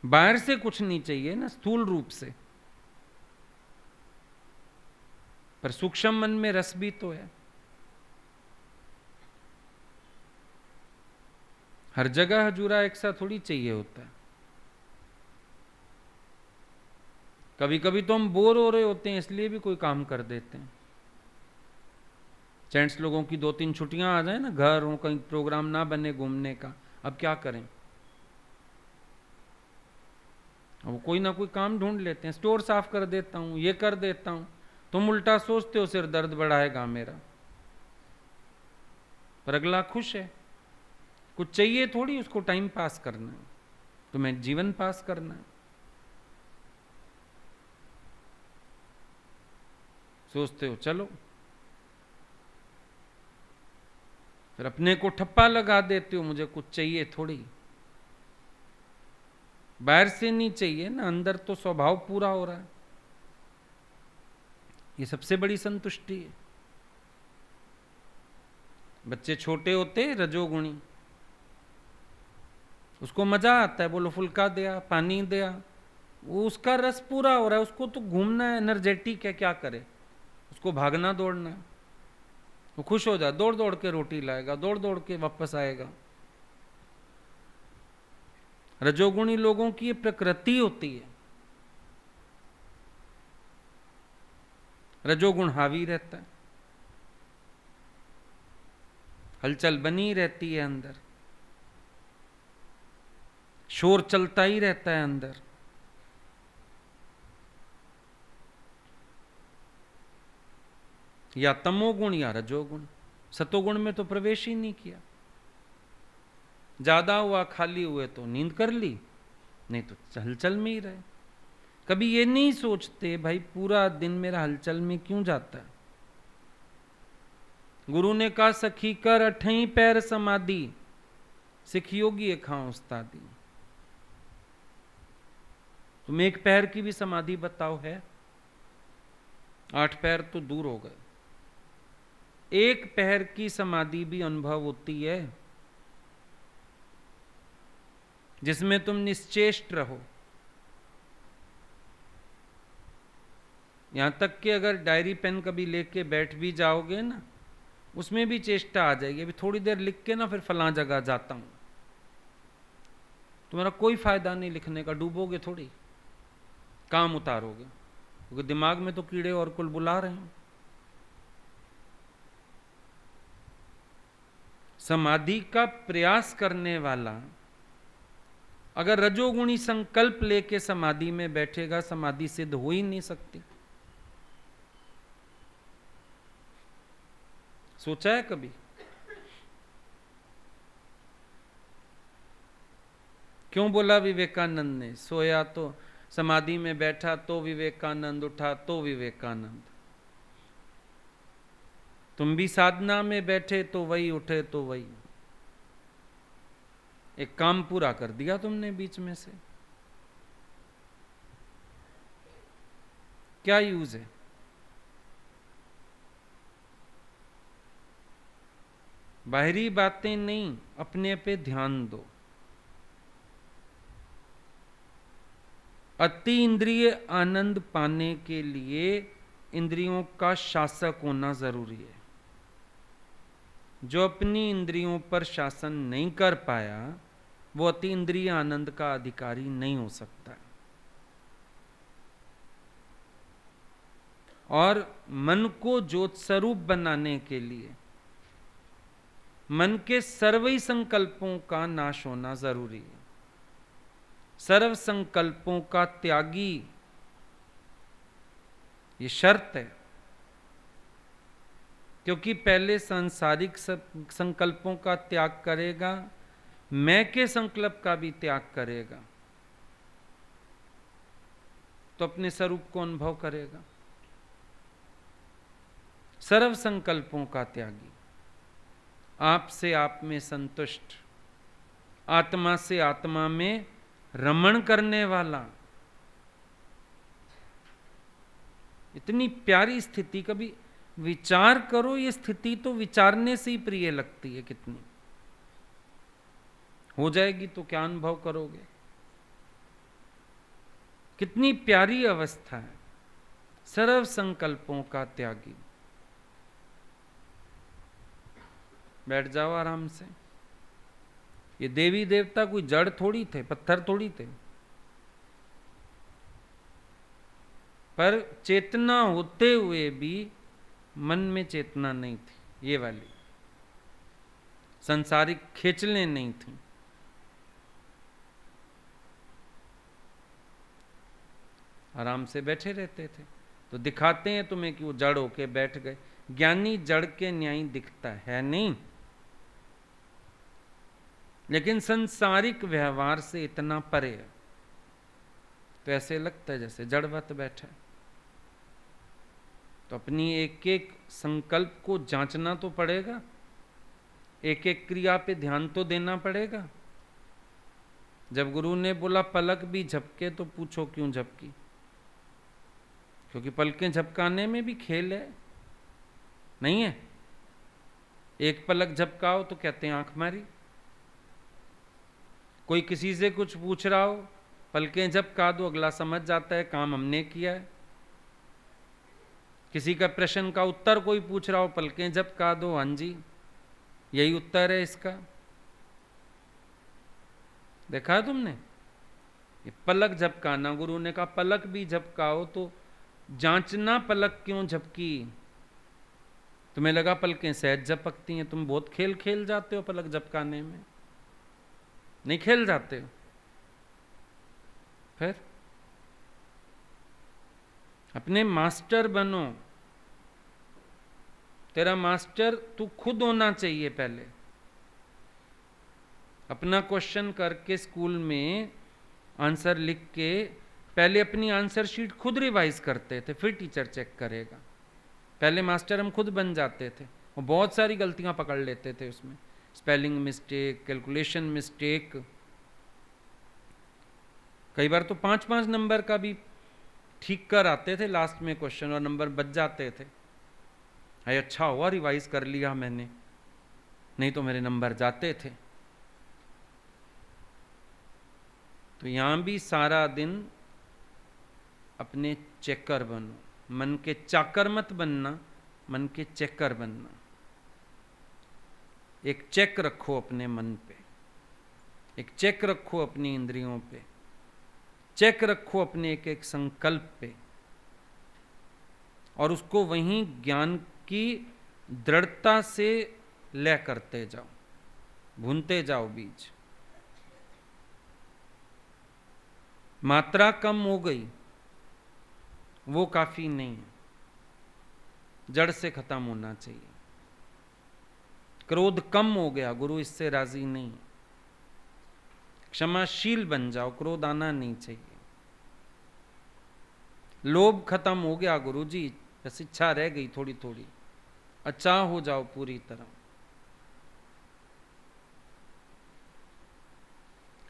बाहर से कुछ नहीं चाहिए ना, स्थूल रूप से, पर सूक्ष्म मन में रस भी तो है। हर जगह हजूरा एक सा थोड़ी चाहिए होता है। कभी कभी तो हम बोर हो रहे होते हैं, इसलिए भी कोई काम कर देते हैं। जेंट्स लोगों की 2-3 छुट्टियां आ जाए ना, घर हो, कहीं प्रोग्राम ना बने घूमने का, अब क्या करें? अब कोई ना कोई काम ढूंढ लेते हैं। स्टोर साफ कर देता हूं, ये कर देता हूं। तुम उल्टा सोचते हो सिर दर्द बढ़ाएगा मेरा, पर अगला खुश है। कुछ चाहिए थोड़ी उसको टाइम पास करना है, तुम्हें जीवन पास करना है। सोचते हो चलो, फिर अपने को ठप्पा लगा देते हो, मुझे कुछ चाहिए थोड़ी। बाहर से नहीं चाहिए ना, अंदर तो स्वभाव पूरा हो रहा है। ये सबसे बड़ी संतुष्टि है। बच्चे छोटे होते रजोगुणी, उसको मजा आता है, बोलो फुल्का दिया, पानी दिया, वो उसका रस पूरा हो रहा है। उसको तो घूमना है, एनर्जेटिक है, क्या करे? उसको भागना दौड़ना है। वो खुश हो जाए, दौड़ दौड़ के रोटी लाएगा, दौड़ दौड़ के वापस आएगा। रजोगुणी लोगों की ये प्रकृति होती है। रजोगुण हावी रहता है, हलचल बनी रहती है अंदर, शोर चलता ही रहता है अंदर। या तमोगुण या रजोगुण। सतोगुण में तो प्रवेश ही नहीं किया। ज्यादा हुआ, खाली हुए तो नींद कर ली, नहीं तो हलचल में ही रहे। कभी ये नहीं सोचते भाई पूरा दिन मेरा हलचल में क्यों जाता है? गुरु ने कहा सखी कर अठई पैर समाधि, सिख योगी खां उस्तादी। तुम एक पैर की भी समाधि बताओ है? 8 पैर तो दूर हो गए। एक पैर की समाधि भी अनुभव होती है, जिसमें तुम निश्चेष्ट रहो। यहां तक कि अगर डायरी पेन कभी लेके बैठ भी जाओगे ना, उसमें भी चेष्टा आ जाएगी, अभी थोड़ी देर लिख के ना फिर फलां जगह जाता हूं। तुम्हारा कोई फायदा नहीं लिखने का, डूबोगे थोड़ी, काम उतारोगे, क्योंकि दिमाग में तो कीड़े और कुल बुला रहे हैं। समाधि का प्रयास करने वाला अगर रजोगुणी संकल्प लेके समाधि में बैठेगा, समाधि सिद्ध हो ही नहीं सकती। सोचा है कभी? क्यों बोला विवेकानंद ने, सोया तो समाधि में बैठा तो विवेकानंद उठा तो विवेकानंद। तुम भी साधना में बैठे तो वही, उठे तो वही। एक काम पूरा कर दिया तुमने बीच में से, क्या यूज है? बाहरी बातें नहीं, अपने पे ध्यान दो। अति इंद्रिय आनंद पाने के लिए इंद्रियों का शासक होना जरूरी है। जो अपनी इंद्रियों पर शासन नहीं कर पाया, वो अति इंद्रिय आनंद का अधिकारी नहीं हो सकता। और मन को ज्योत स्वरूप बनाने के लिए मन के सर्व संकल्पों का नाश होना जरूरी है। सर्व संकल्पों का त्यागी ये शर्त है, क्योंकि पहले सांसारिक संकल्पों का त्याग करेगा, मैं के संकल्प का भी त्याग करेगा, तो अपने स्वरूप को अनुभव करेगा। सर्व संकल्पों का त्यागी, आप से आप में संतुष्ट, आत्मा से आत्मा में रमण करने वाला, इतनी प्यारी स्थिति। कभी विचार करो, ये स्थिति तो विचारने से ही प्रिय लगती है। कितनी हो जाएगी तो क्या अनुभव करोगे। कितनी प्यारी अवस्था है, सर्व संकल्पों का त्यागी। बैठ जाओ आराम से। ये देवी देवता कोई जड़ थोड़ी थे, पत्थर थोड़ी थे, पर चेतना होते हुए भी मन में चेतना नहीं थी। ये वाली संसारिक खेचलें नहीं थी। आराम से बैठे रहते थे। तो दिखाते हैं तुम्हें कि वो जड़ होके बैठ गए। ज्ञानी जड़ के न्याय दिखता है नहीं, लेकिन संसारिक व्यवहार से इतना परे है, तो ऐसे लगता है जैसे जड़वत बैठा है। तो अपनी एक एक संकल्प को जांचना तो पड़ेगा, एक एक क्रिया पे ध्यान तो देना पड़ेगा। जब गुरु ने बोला पलक भी झपके, तो पूछो क्यों झपकी, क्योंकि पलकें झपकाने में भी खेल है, नहीं है। एक पलक झपकाओ तो कहते हैं आंख मारी। कोई किसी से कुछ पूछ रहा हो, पलकें झपका दो, अगला समझ जाता है काम हमने किया है। किसी का प्रश्न का उत्तर कोई पूछ रहा हो, पलकें झपका दो, हाँ जी यही उत्तर है इसका। देखा तुमने ये पलक झपकाना, गुरु ने कहा पलक भी झपकाओ, तो जांचना पलक क्यों झपकी। तुम्हें लगा पलकें सहज झपकती हैं, तुम बहुत खेल खेल जाते हो पलक झपकाने में, नहीं खेल जाते हो। फिर अपने मास्टर बनो। तेरा मास्टर तू खुद होना चाहिए। पहले अपना क्वेश्चन करके स्कूल में आंसर लिख के पहले अपनी आंसर शीट खुद रिवाइज करते थे, फिर टीचर चेक करेगा। पहले मास्टर हम खुद बन जाते थे और बहुत सारी गलतियां पकड़ लेते थे उसमें, स्पेलिंग मिस्टेक, कैलकुलेशन मिस्टेक। कई बार तो 5-5 नंबर का भी ठीक कर आते थे लास्ट में क्वेश्चन, और नंबर बच जाते थे। अरे अच्छा हुआ रिवाइज कर लिया मैंने, नहीं तो मेरे नंबर जाते थे। तो यहां भी सारा दिन अपने चेकर बनो, मन के चाकर मत बनना, मन के चेकर बनना। एक चेक रखो अपने मन पे, एक चेक रखो अपनी इंद्रियों पे, चेक रखो अपने एक एक संकल्प पे, और उसको वहीं ज्ञान की दृढ़ता से लय करते जाओ, भूनते जाओ बीज। मात्रा कम हो गई वो काफी नहीं है, जड़ से खत्म होना चाहिए। क्रोध कम हो गया, गुरु इससे राजी नहीं। क्षमाशील बन जाओ, क्रोध आना नहीं चाहिए। लोभ खत्म हो गया गुरु जी, बस इच्छा रह गई थोड़ी थोड़ी, अच्छा हो जाओ पूरी तरह।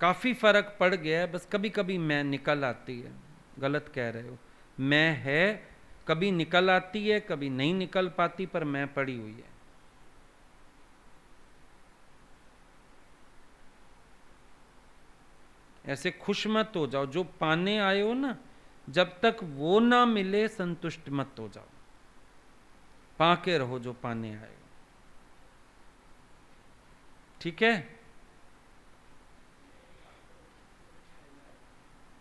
काफी फर्क पड़ गया है, बस कभी कभी मैं निकल आती है। गलत कह रहे हो, मैं है, कभी निकल आती है, कभी नहीं निकल पाती, पर मैं पड़ी हुई है। ऐसे खुश मत हो जाओ, जो पाने आए हो ना, जब तक वो ना मिले संतुष्ट मत हो जाओ। पाके रहो जो पाने आए हो, ठीक है।